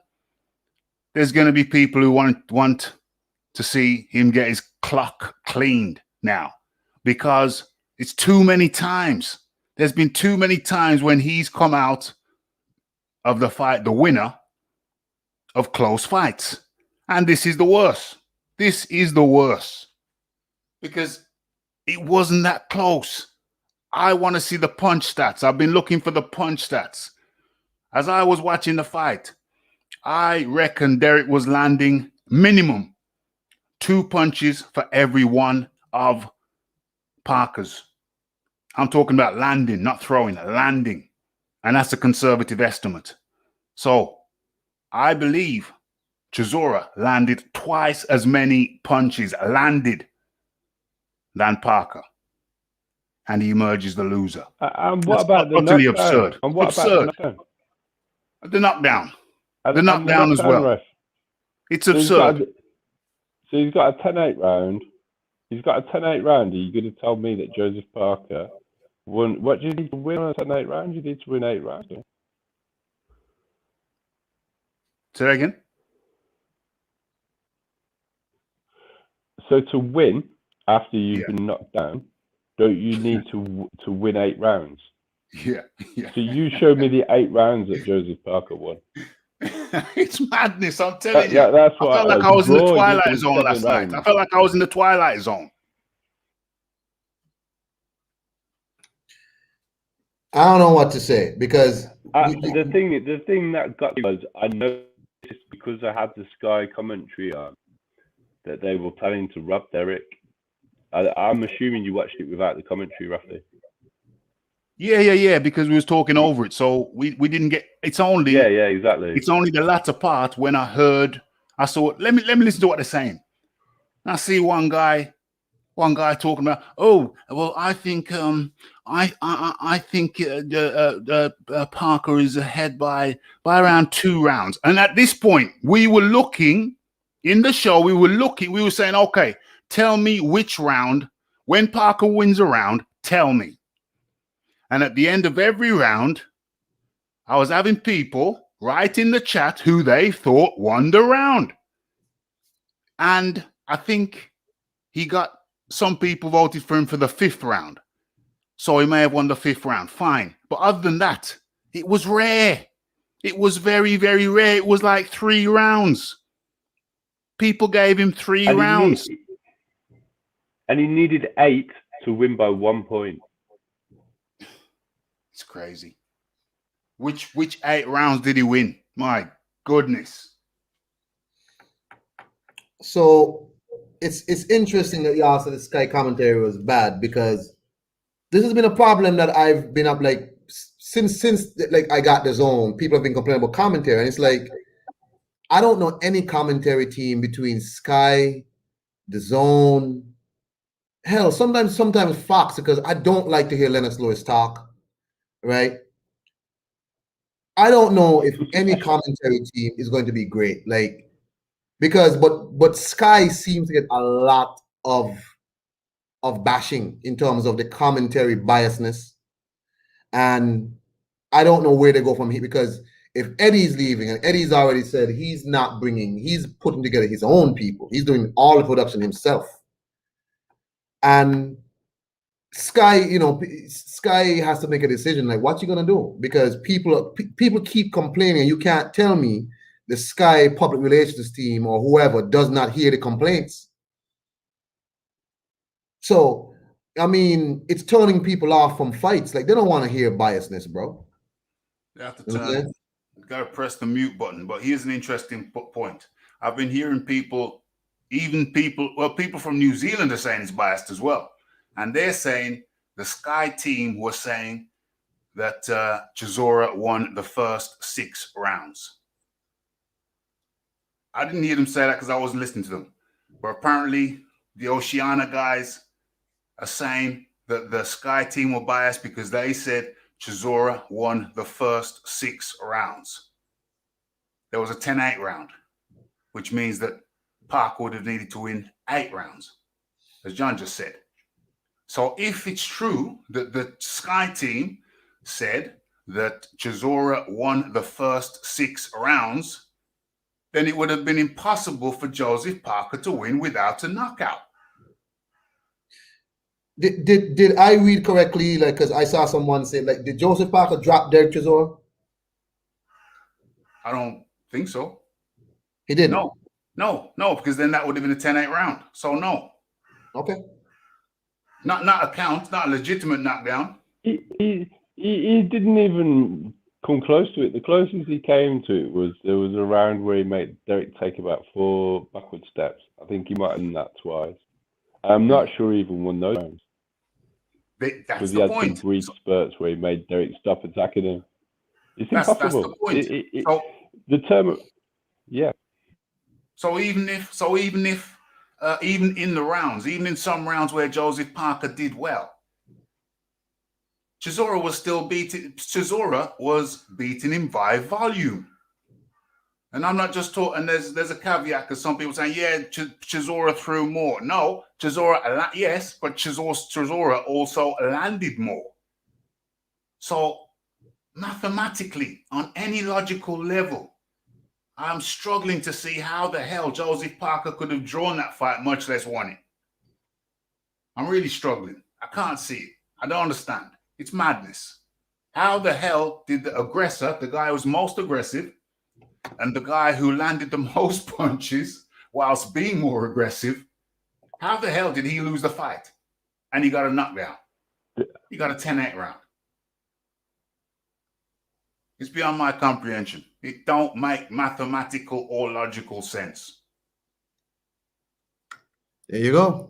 there's going to be people who want to see him get his clock cleaned now, because it's too many times. There's been too many times when he's come out of the fight the winner of close fights. And this is the worst. This is the worst, because it wasn't that close. I want to see the punch stats. I've been looking for the punch stats. As I was watching the fight, I reckon Derek was landing minimum 2 punches for every one of Parker's. I'm talking about landing, not throwing, landing. And that's a conservative estimate. So I believe Chisora landed twice as many punches landed than Parker. And he emerges the loser. And what about the utterly knockdown? absurd. And what absurd. about The knockdown? the The knockdown as well. Ref. It's absurd. So he's got a 10-8 round. He's got a 10-8 round. Are you going to tell me that Joseph Parker won? What do you need to win on a 10-8 round? You need to win 8 rounds. Say that again? So to win after you've been knocked down, don't you need to win 8 rounds? Yeah. So you show me the 8 rounds that Joseph Parker won. It's madness, I'm telling you. That's what I felt like I was in the Twilight Zone last night. I felt like I was in the Twilight Zone. I don't know what to say, because the thing that got me was, I noticed because I had the Sky commentary on that they were planning to rob Derek. I'm assuming you watched it without the commentary, Rafi. Yeah, because we was talking over it, so we didn't get. It's only exactly. It's only the latter part when I saw. Let me listen to what they're saying. I see one guy talking about. Oh, well, I think I think Parker is ahead by around 2 rounds. And at this point, we were looking in the show. We were saying, okay, tell me which round When Parker wins a round, tell me. And at the end of every round, I was having people write in the chat who they thought won the round. And I think he got some people voted for him for the 5th round. So he may have won the 5th round. Fine. But other than that, it was rare. It was very, very rare. It was like 3 rounds. People gave him 3 rounds. And he needed 8 to win by 1 point. It's crazy. Which 8 rounds did he win? My goodness. So it's interesting that y'all said the Sky commentary was bad, because this has been a problem that I've been up like since like I got the zone. People have been complaining about commentary, and it's like I don't know any commentary team between Sky, the zone, hell, sometimes Fox, because I don't like to hear Lennox Lewis talk, right? I don't know if any commentary team is going to be great, like, because but Sky seems to get a lot of bashing in terms of the commentary biasness, and I don't know where they go from here, because if Eddie's leaving, and Eddie's already said he's putting together his own people, he's doing all the production himself, and Sky, Sky has to make a decision, like, what you gonna do? Because people keep complaining, and you can't tell me the Sky public relations team or whoever does not hear the complaints. So, I mean, it's turning people off from fights. Like, they don't want to hear biasness, bro. They have to got to press the mute button. But here's an interesting point. I've been hearing people from New Zealand are saying it's biased as well. And they're saying the Sky team was saying that Chisora won the first 6 rounds. I didn't hear them say that because I wasn't listening to them. But apparently the Oceania guys are saying that the Sky team were biased because they said Chisora won the first 6 rounds. There was a 10-8 round, which means that Parker would have needed to win 8 rounds, as John just said. So if it's true that the Sky team said that Chisora won the first 6 rounds, then it would have been impossible for Joseph Parker to win without a knockout. Did I read correctly? Like, because I saw someone say, like, did Joseph Parker drop Derek Chisora? I don't think so. He didn't? No, because then that would have been a 10-8 round. So no. Okay. Not a count, not a legitimate knockdown. He didn't even come close to it. The closest he came to it was there was a round where he made Derek take about 4 backward steps. I think he might have done that twice. I'm not sure he even won those rounds. That's he the had point. some brief spurts where he made Derek stop attacking him. It's that's impossible. That's the point. The term, yeah. So even in the rounds, even in some rounds where Joseph Parker did well, Chisora was beating him by volume. And I'm not just talking, there's a caveat, because some people saying, yeah, Chisora threw more. No, Chisora, yes, but Chisora also landed more. So mathematically, on any logical level, I'm struggling to see how the hell Joseph Parker could have drawn that fight, much less won it. I'm really struggling. I can't see it. I don't understand. It's madness. How the hell did the aggressor, the guy who was most aggressive, and the guy who landed the most punches whilst being more aggressive, how the hell did he lose the fight? And he got a knockdown. He got a 10-8 round. It's beyond my comprehension. It don't make mathematical or logical sense. There you go.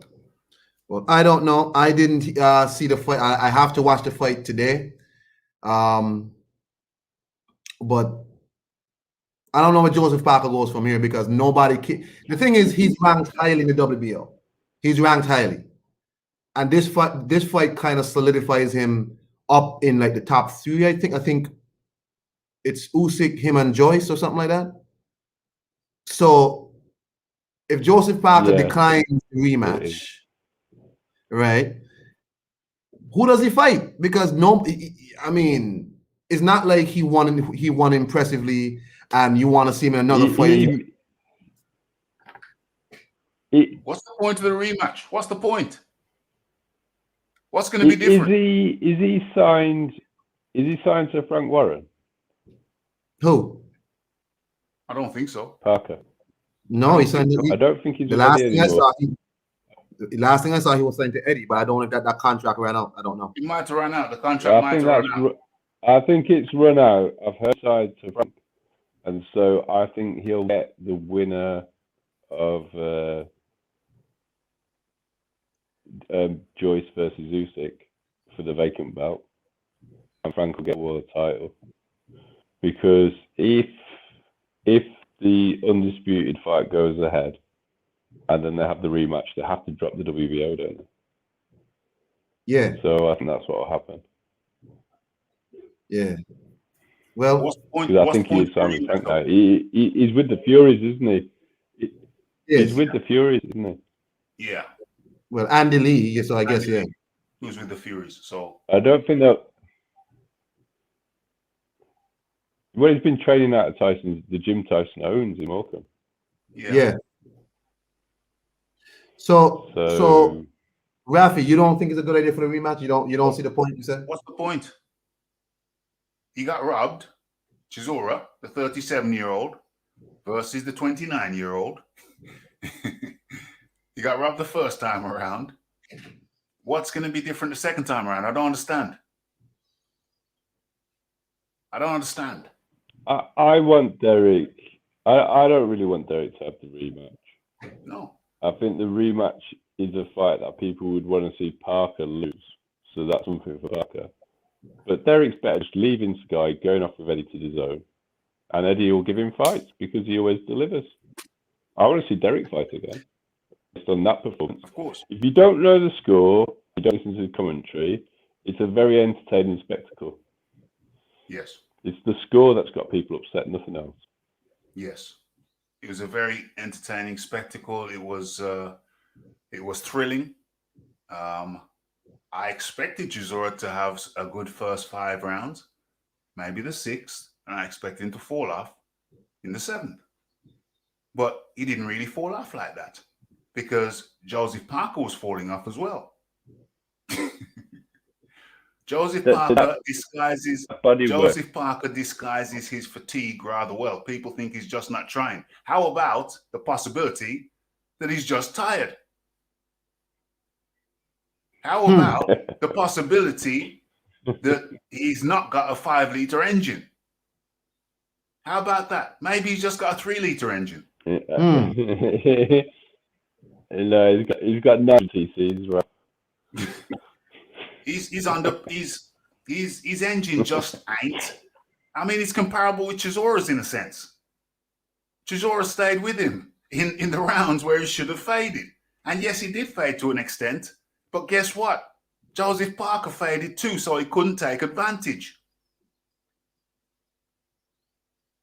Well, I don't know. I didn't see the fight. I have to watch the fight today. But I don't know where Joseph Parker goes from here, because the thing is, he's ranked highly in the WBO. He's ranked highly. And this fight kind of solidifies him up in like the top 3, I think it's Usyk, him, and Joyce or something like that. So if Joseph Parker declines the rematch, right? Who does he fight? Because no, I mean, it's not like he won impressively, and you want to see him in another fight. What's the point of the rematch? What's the point? What's going to be different? Is he signed? Is he signed to Frank Warren? Who? I don't think so. Parker. No, he signed. I don't think he's the with last Eddie thing I anymore. saw. The last thing I saw, he was signed to Eddie, but I don't know if that contract ran out. I don't know. It might have run out. The contract might have run out. I think it's run out. I've heard side to Frank, and so I think he'll get the winner of Joyce versus Usyk for the vacant belt, and Frank will get the world title. Because if the undisputed fight goes ahead, and then they have the rematch, they have to drop the WBO, don't they? Yeah. So I think that's what will happen. Yeah. Well, what's the point? Because I think he is Simon Frank now. He's with the Furies, isn't he? He's with the Furies, isn't he? Yeah. Well, Andy Lee, so I guess, yeah. Who's with the Furies? So I don't think that. Well, he's been training out of the gym Tyson owns in Morecambe. Yeah. So Rafi, you don't think it's a good idea for the rematch? You don't see the point, you said? What's the point? He got robbed. Chisora, the 37-year-old, versus the 29-year-old. He got robbed the first time around. What's going to be different the second time around? I don't understand. I want Derek. I don't really want Derek to have the rematch. No. I think the rematch is a fight that people would want to see Parker lose. So that's something for Parker. But Derek's better just leaving Sky, going off with Eddie to the zone. And Eddie will give him fights because he always delivers. I want to see Derek fight again. Based on that performance. Of course. If you don't know the score, you don't listen to the commentary, it's a very entertaining spectacle. Yes. It's the score that's got people upset, nothing else. Yes. It was a very entertaining spectacle. It was thrilling. I expected Chisora to have a good first 5 rounds, maybe the 6th, and I expected him to fall off in the 7th. But he didn't really fall off like that because Joseph Parker was falling off as well. Joseph Parker disguises his fatigue rather well. People think he's just not trying. How about the possibility that he's just tired? How about the possibility that he's not got a 5-liter engine? How about that? Maybe he's just got a 3-liter engine. No, he's got 9 TCs, right? His engine just ain't. I mean, it's comparable with Chisora's in a sense. Chisora stayed with him in the rounds where he should have faded. And yes, he did fade to an extent. But guess what? Joseph Parker faded too, so he couldn't take advantage.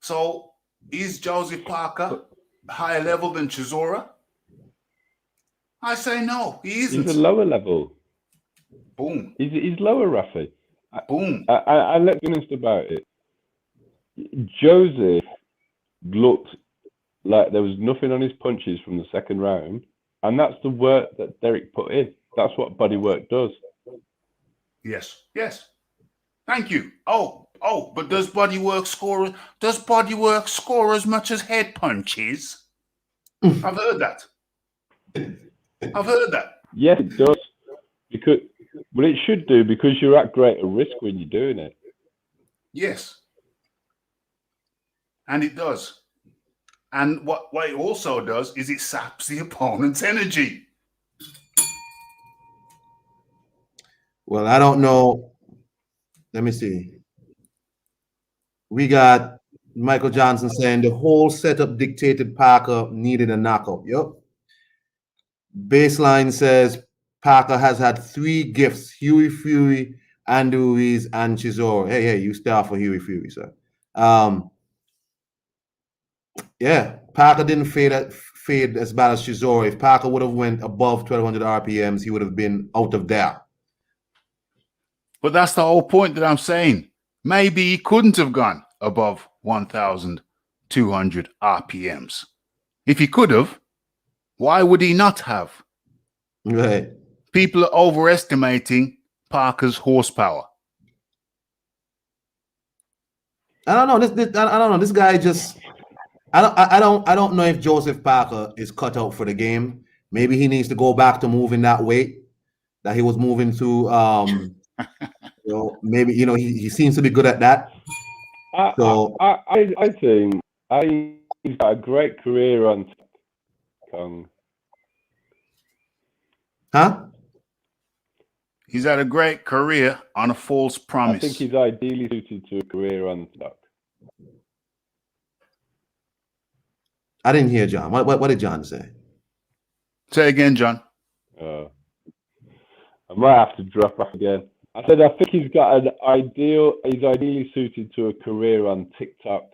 So is Joseph Parker higher level than Chisora? I say no, he isn't. He's a lower level. Boom. He's lower, Rafi. Boom. I let's be honest about it. Joseph looked like there was nothing on his punches from the second round, and that's the work that Derek put in. That's what body work does. Yes. Thank you. Oh, but does body work score as much as head punches? I've heard that. Yes, it does. It should do because you're at greater risk when you're doing it. Yes. And it does. And what it also does is it saps the opponent's energy. Well, I don't know. Let me see. We got Michael Johnson saying the whole setup dictated Parker needed a knockout. Yep. Baseline says Parker has had 3 gifts: Huey Fury, Andy Ruiz, and Chisora. Hey, you stay off for Huey Fury, sir. Yeah, Parker didn't fade as bad as Chisora. If Parker would have went above 1,200 RPMs, he would have been out of there. But that's the whole point that I'm saying. Maybe he couldn't have gone above 1,200 RPMs. If he could have, why would he not have? Right. People are overestimating Parker's horsepower. I don't know. I don't know. This guy just. I don't know if Joseph Parker is cut out for the game. Maybe he needs to go back to moving that weight that he was moving to. Maybe he seems to be good at that. I think he's got a great career on Kong. Huh? He's had a great career on a false promise. I think he's ideally suited to a career on stock. I didn't hear John. What did John say? Say again, John. I might have to drop off again. I said I think he's got he's ideally suited to a career on TikTok.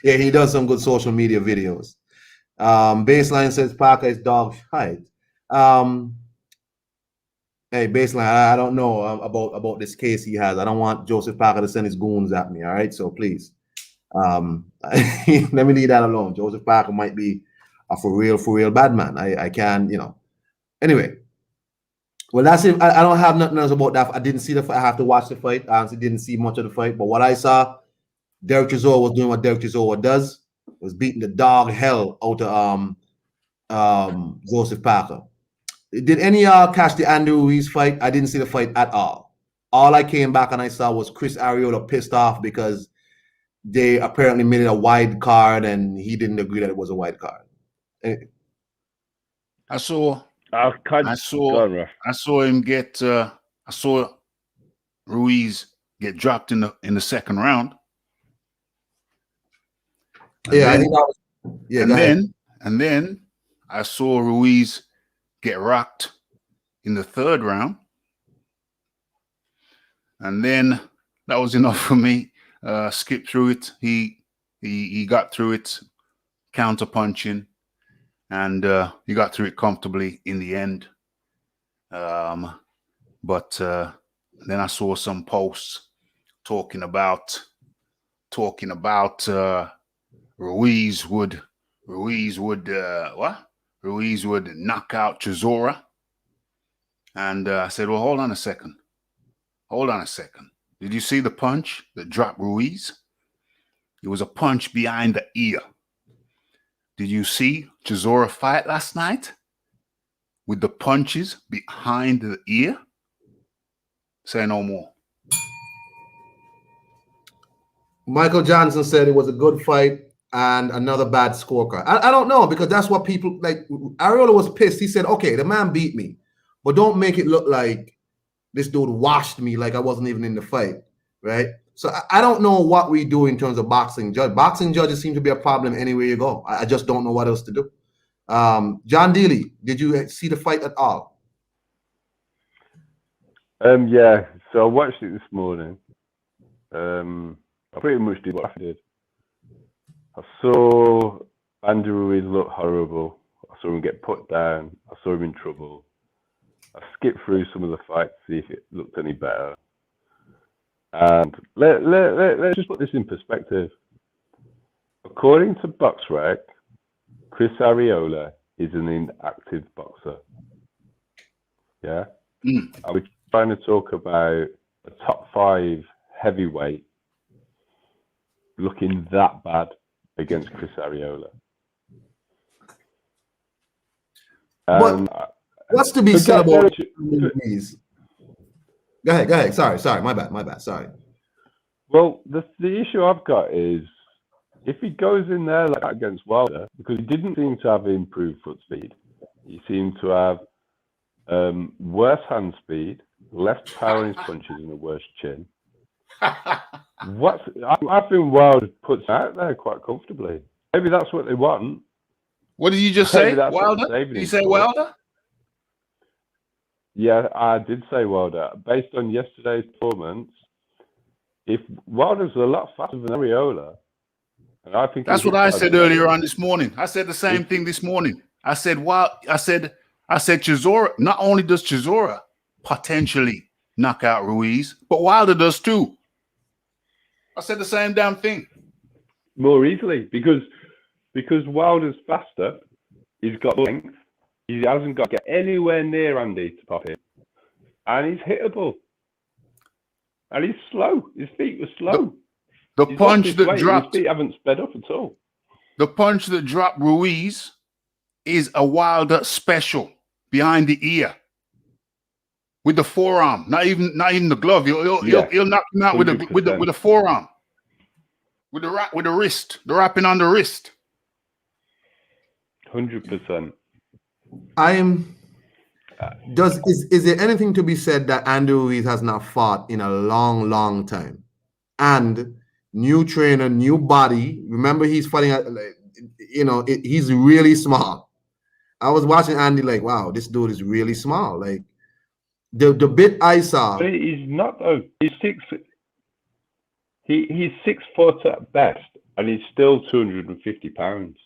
Yeah, he does some good social media videos. Baseline says Parker is dog height. Hey, Baseline, I don't know about this case he has. I don't want Joseph Parker to send his goons at me. All right, so please, let me leave that alone. Joseph Parker might be a for real bad man. I can, Anyway, well, that's it. I don't have nothing else about that. I didn't see the fight. I have to watch the fight. I honestly didn't see much of the fight, but what I saw, Derek Chisora was doing what Derek Chisora does. Was beating the dog hell out of Joseph Parker. Did any of y'all catch the Andrew Ruiz fight? I didn't see the fight at all. All I came back and I saw was Chris Arreola pissed off because they apparently made it a wide card and he didn't agree that it was a wide card. I saw him get. I saw Ruiz get dropped in the second round. And then I saw Ruiz get rocked in the third round, and then that was enough for me. Skip through it. He got through it, counter punching, and he got through it comfortably in the end. But then I saw some posts talking about Ruiz would knock out Chisora. And I said, well, hold on a second. Did you see the punch that dropped Ruiz? It was a punch behind the ear. Did you see Chisora fight last night with the punches behind the ear? Say no more. Michael Johnson said it was a good fight and another bad scorecard. I don't know, because that's what people like. Arreola was pissed. He said, okay, the man beat me, but don't make it look like this dude washed me like I wasn't even in the fight, right? So I don't know what we do in terms of boxing judge. Boxing judges seem to be a problem anywhere you go. I just don't know what else to do. John Dealey, did you see the fight at all? Yeah, so I watched it this morning. I pretty much did what I did. I saw Andrew Ruiz look horrible. I saw him get put down. I saw him in trouble. I skipped through some of the fights to see if it looked any better. And let's just put this in perspective. According to BoxRec, Chris Arreola is an inactive boxer. Yeah? I was trying to talk about a top 5 heavyweight looking that bad against Chris Arreola. What's to be said about these? Go ahead. Sorry. My bad. Sorry. Well, the issue I've got is if he goes in there like that against Wilder, because he didn't seem to have improved foot speed. He seemed to have worse hand speed, less power in his punches, and a worse chin. I think Wilder puts out there quite comfortably. Maybe that's what they want. What did you just say, Wilder? Did you say Wilder? Yeah, I did say Wilder. Based on yesterday's performance, if Wilder's a lot faster than Arreola, And I think That's he what I hit said hard. earlier on this morning. I said the same thing this morning. I said Chisora, not only does Chisora potentially knock out Ruiz, but Wilder does too. I said the same damn thing. More easily because Wilder's faster. He's got length. He hasn't got to get anywhere near Andy to pop in, and he's hittable. And he's slow. His feet were slow. The He's punch lost his that weight, dropped, his feet haven't sped up at all. the punch that dropped Ruiz is a Wilder special behind the ear with the forearm. Not even the glove. He'll knock him out with the forearm, with the wrist, the wrapping on the wrist. 100%. Is there anything to be said that Andy Ruiz has not fought in a long, long time? And new trainer, new body. Remember, he's fighting at, he's really small. I was watching Andy like, wow, this dude is really small. Like the bit I saw. But he's not though. He's 6 foot at best, and he's still 250 pounds.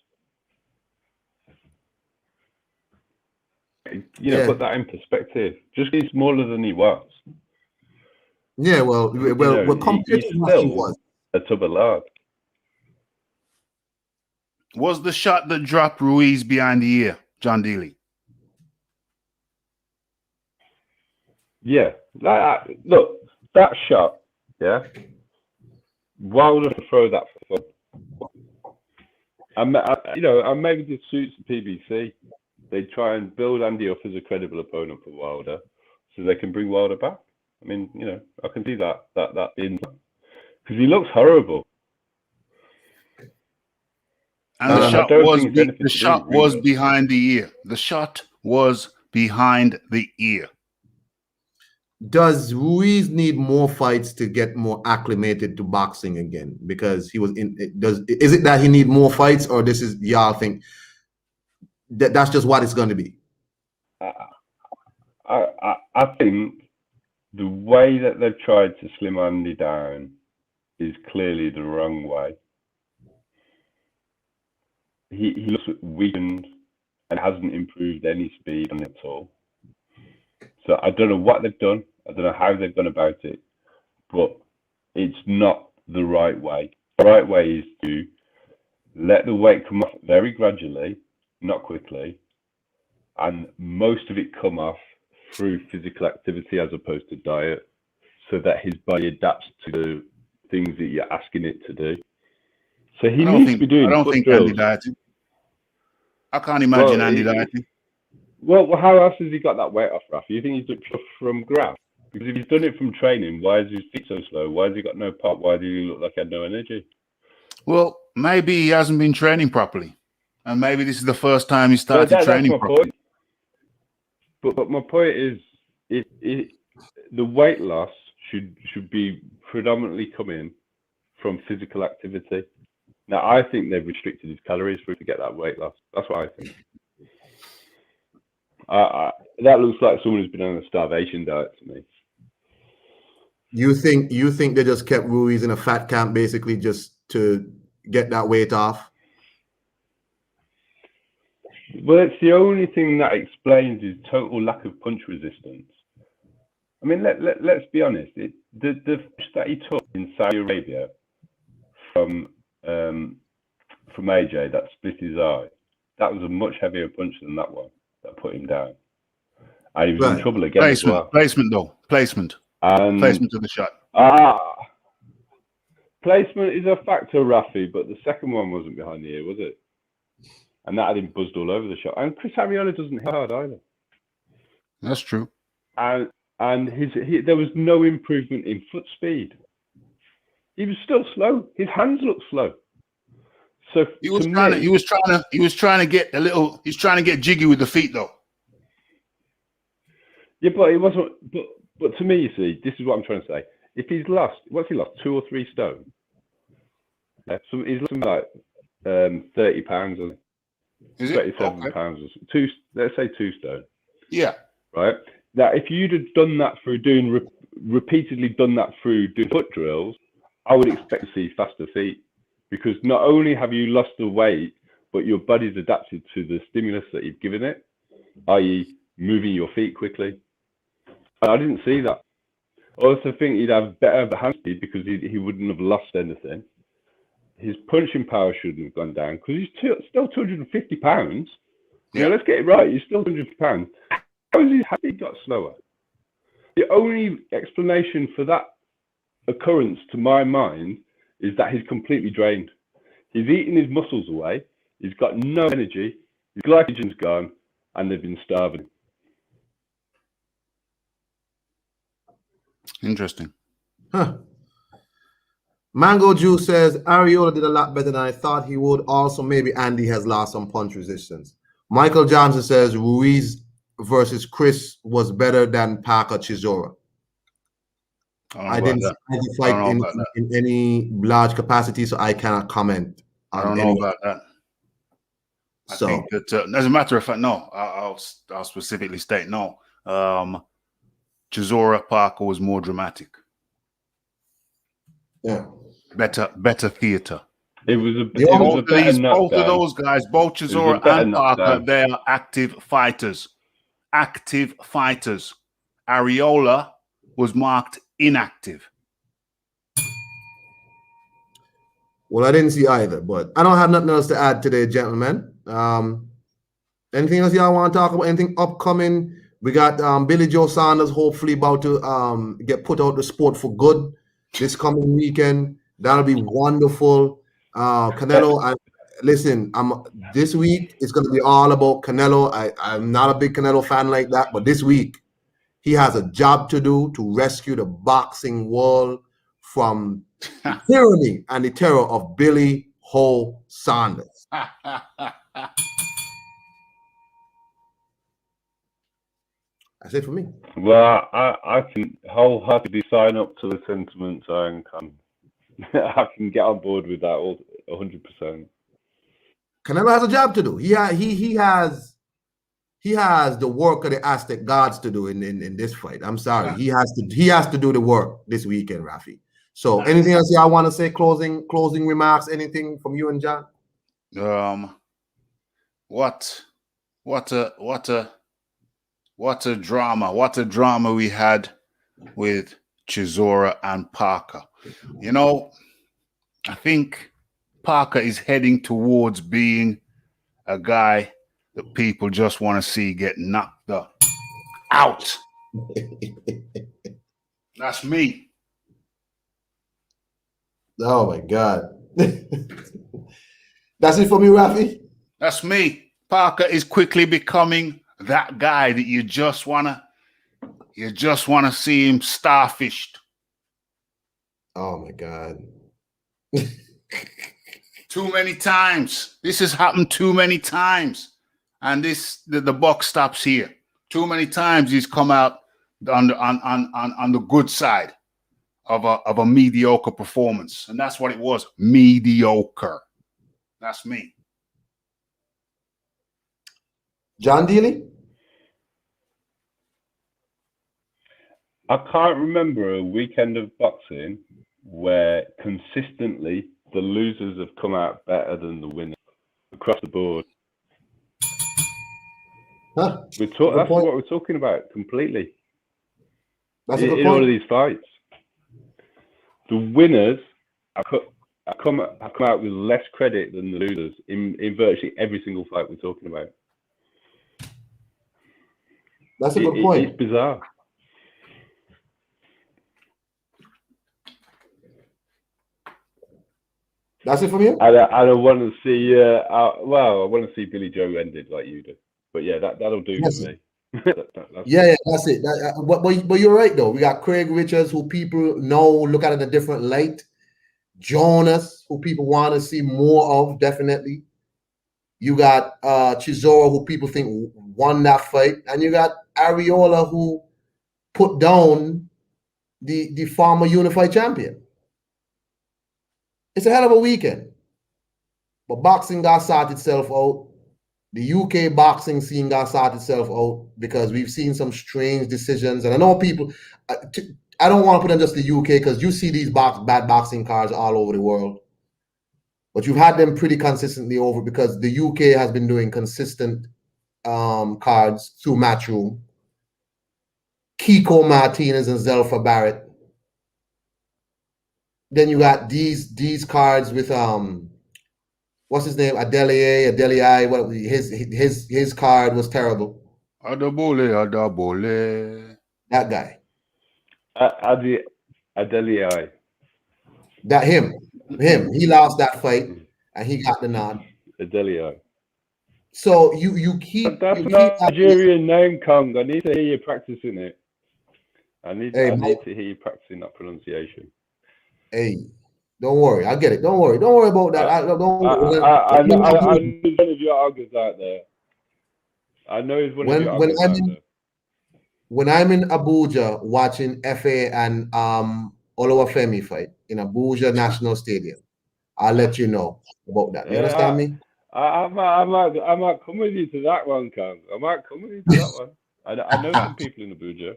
Put that in perspective. Just he's smaller than he was. Yeah, well, compared to what he was, a tub of lard. Was the shot that dropped Ruiz behind the ear, John Dealey? Yeah. Look, that shot, yeah. Wilder to throw that for fun. And maybe this suits the PBC. They try and build Andy up as a credible opponent for Wilder, so they can bring Wilder back. I mean, I can see that in because he looks horrible. And the shot was behind the ear. The shot was behind the ear. Does Ruiz need more fights to get more acclimated to boxing again? Because he was is it that he need more fights, or this is y'all think that's just what it's going to be? I think the way that they've tried to slim Andy down is clearly the wrong way. He looks weakened and hasn't improved any speed on it at all. So I don't know what they've done. I don't know how they've gone about it, but it's not the right way. The right way is to let the weight come off very gradually, not quickly, and most of it come off through physical activity as opposed to diet, so that his body adapts to the things that you're asking it to do. So he needs to be doing. I don't think Andy dieting. I can't imagine Andy dieting. Well, how else has he got that weight off, Raf? You think he's doing it from graph? Because if he's done it from training, why is his feet so slow? Why has he got no pop? Why do he look like he had no energy? Well, maybe he hasn't been training properly, and maybe this is the first time he started training properly. But my point is, the weight loss should be predominantly coming from physical activity. Now, I think they've restricted his calories for him to get that weight loss. That's what I think. That looks like someone who's been on a starvation diet to me. You think they just kept Ruiz in a fat camp basically just to get that weight off? Well, it's the only thing that explains his total lack of punch resistance. I mean, let's be honest. The punch that he took in Saudi Arabia from AJ that split his eye, that was a much heavier punch than that one that put him down. And he was in trouble again as well. Placement of the shot. Placement is a factor, Rafi, but the second one wasn't behind the ear, was it? And that had him buzzed all over the shot. And Chris Ariola doesn't hit hard either. That's true. And there was no improvement in foot speed. He was still slow. His hands looked slow. So he was trying to get jiggy with the feet though. Yeah, but it wasn't. But to me, you see, this is what I'm trying to say. If he's lost, what's he lost? 2 or 3 stone. Yeah, so he's looking like 30 pounds or 37 pounds or so. Let's say 2 stone. Yeah. Right. Now, if you'd have done that through repeatedly done that through doing foot drills, I would expect to see faster feet. because not only have you lost the weight, but your body's adapted to the stimulus that you've given it, i.e. moving your feet quickly. I didn't see that. I also think he'd have better hand speed because he wouldn't have lost anything. His punching power shouldn't have gone down because he's still 250 pounds. Yeah, let's get it right. He's still 250 pounds. How has his hand speed got slower? The only explanation for that occurrence, to my mind, is that he's completely drained. He's eating his muscles away. He's got no energy. His glycogen's gone, and they've been starving. Interesting. Huh. Mango Juice says Ariola did a lot better than I thought he would. Also, maybe Andy has lost some punch resistance. Michael Johnson says Ruiz versus Chris was better than Parker Chisora. I didn't fight in any large capacity, so I cannot comment. I don't know about that. I think that, as a matter of fact, no. I'll specifically state no. Chisora Parker was more dramatic. Yeah, better theater. It was both of those guys, both Chisora and Parker, they are active fighters. Active fighters. Ariola was marked inactive. Well, I didn't see either, but I don't have nothing else to add today, gentlemen. Anything else y'all want to talk about? Anything upcoming? We got Billy Joe Saunders hopefully about to get put out the sport for good this coming weekend. That'll be wonderful. Canelo, listen, this week it's going to be all about Canelo. I'm not a big Canelo fan like that, but this week he has a job to do to rescue the boxing world from the tyranny and the terror of Billy Joe Saunders. That's it for me. Well, I can wholeheartedly sign up to the sentiments and I can get on board with that 100%. Canelo has a job to do. He has the work of the Aztec gods to do in this fight. I'm sorry. He has to do the work this weekend, Rafi. So anything else y'all want to say? Closing remarks, anything from you and John? What a drama we had with Chisora and Parker. You know, I think Parker is heading towards being a guy that people just want to see get knocked out. That's me. Oh my God. That's it for me, Rafi? That's me. Parker is quickly becoming that guy that you just wanna see him starfished. Oh my God. Too many times. This has happened too many times. And the buck stops here. Too many times he's come out on the good side of a mediocre performance. And that's what it was. Mediocre. That's me. John Dealey? I can't remember a weekend of boxing where consistently the losers have come out better than the winners across the board. Huh? That's what we're talking about completely. That's a good in point. all of these fights. The winners have come out with less credit than the losers in virtually every single fight we're talking about. That's a good point. It's bizarre. That's it from you? I don't want to see. I want to see Billy Joe ended like you do. But yeah, that'll do for me. Yeah, that's it. But you're right though. We got Craig Richards, who people know, look at it in a different light. Jonas, who people want to see more of, definitely. You got Chisora, who people think won that fight, and you got Ariola, who put down the former unified champion. It's a hell of a weekend. But boxing got sorted itself out. The UK boxing scene got sorted itself out because we've seen some strange decisions. And I know people, I don't want to put in just the UK because you see these bad boxing cards all over the world. but you've had them pretty consistently over because the UK has been doing consistent cards through Matchroom. Kiko Martinez and Zelfa Barrett. Then you got these cards with what's his name? Adelii, what his card was terrible. Adabole. That guy. Adelii. That him. He lost that fight and he got the nod. Adelii. So you keep That's you a keep Nigerian name, Kong. I need to hear you practicing it. I need Hey, to hear you practicing that pronunciation. Hey, don't worry. I get it. Don't worry. Don't worry about that. I know he's one of your argues out there. I know he's one of your argues out there. When I'm in Abuja watching FA and Oluwafemi fight in Abuja National Stadium, I'll let you know about that. You understand me? I might come with you to that one, Kong. I might come with you to that one. I know some people in Abuja.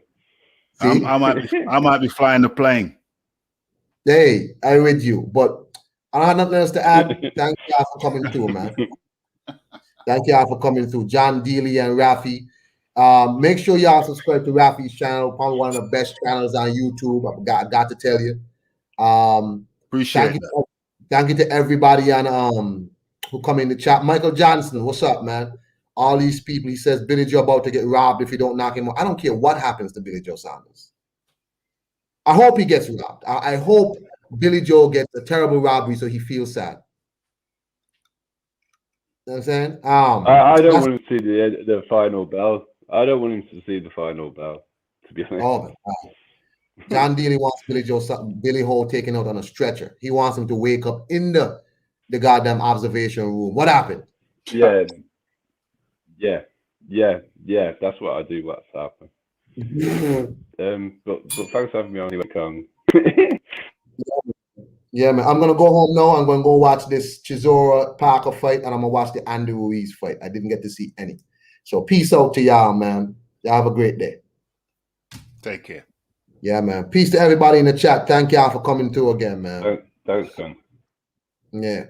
I might be flying the plane. Hey, I'm with you, but I don't have nothing else to add. Thank you all for coming through, man. Thank you all for coming through. John Dealey and Rafi. Make sure y'all subscribe to Rafi's channel, probably one of the best channels on YouTube. I got to tell you. Appreciate that. Thank you to everybody on who come in the chat. Michael Johnson, what's up, man? All these people, he says Billy Joe about to get robbed if you don't knock him out. I don't care what happens to Billy Joe Saunders. I hope he gets robbed. I hope Billy Joe gets a terrible robbery so he feels sad. You know what I'm saying? I don't want him to see the final bell. I don't want him to see the final bell, to be honest. Oh, John Dealey wants Billy Ho taken out on a stretcher. He wants him to wake up in the goddamn observation room. What happened? Yeah. That's what I do. What's happened? But thanks for having me on anyway, Kong. Yeah, man. I'm gonna go home now. I'm gonna go watch this Chisora Parker fight, and I'm gonna watch the Andy Ruiz fight. I didn't get to see any. So peace out to y'all, man. Y'all have a great day. Take care. Yeah, man. Peace to everybody in the chat. Thank y'all for coming through again, man. Thanks, Kong. Yeah.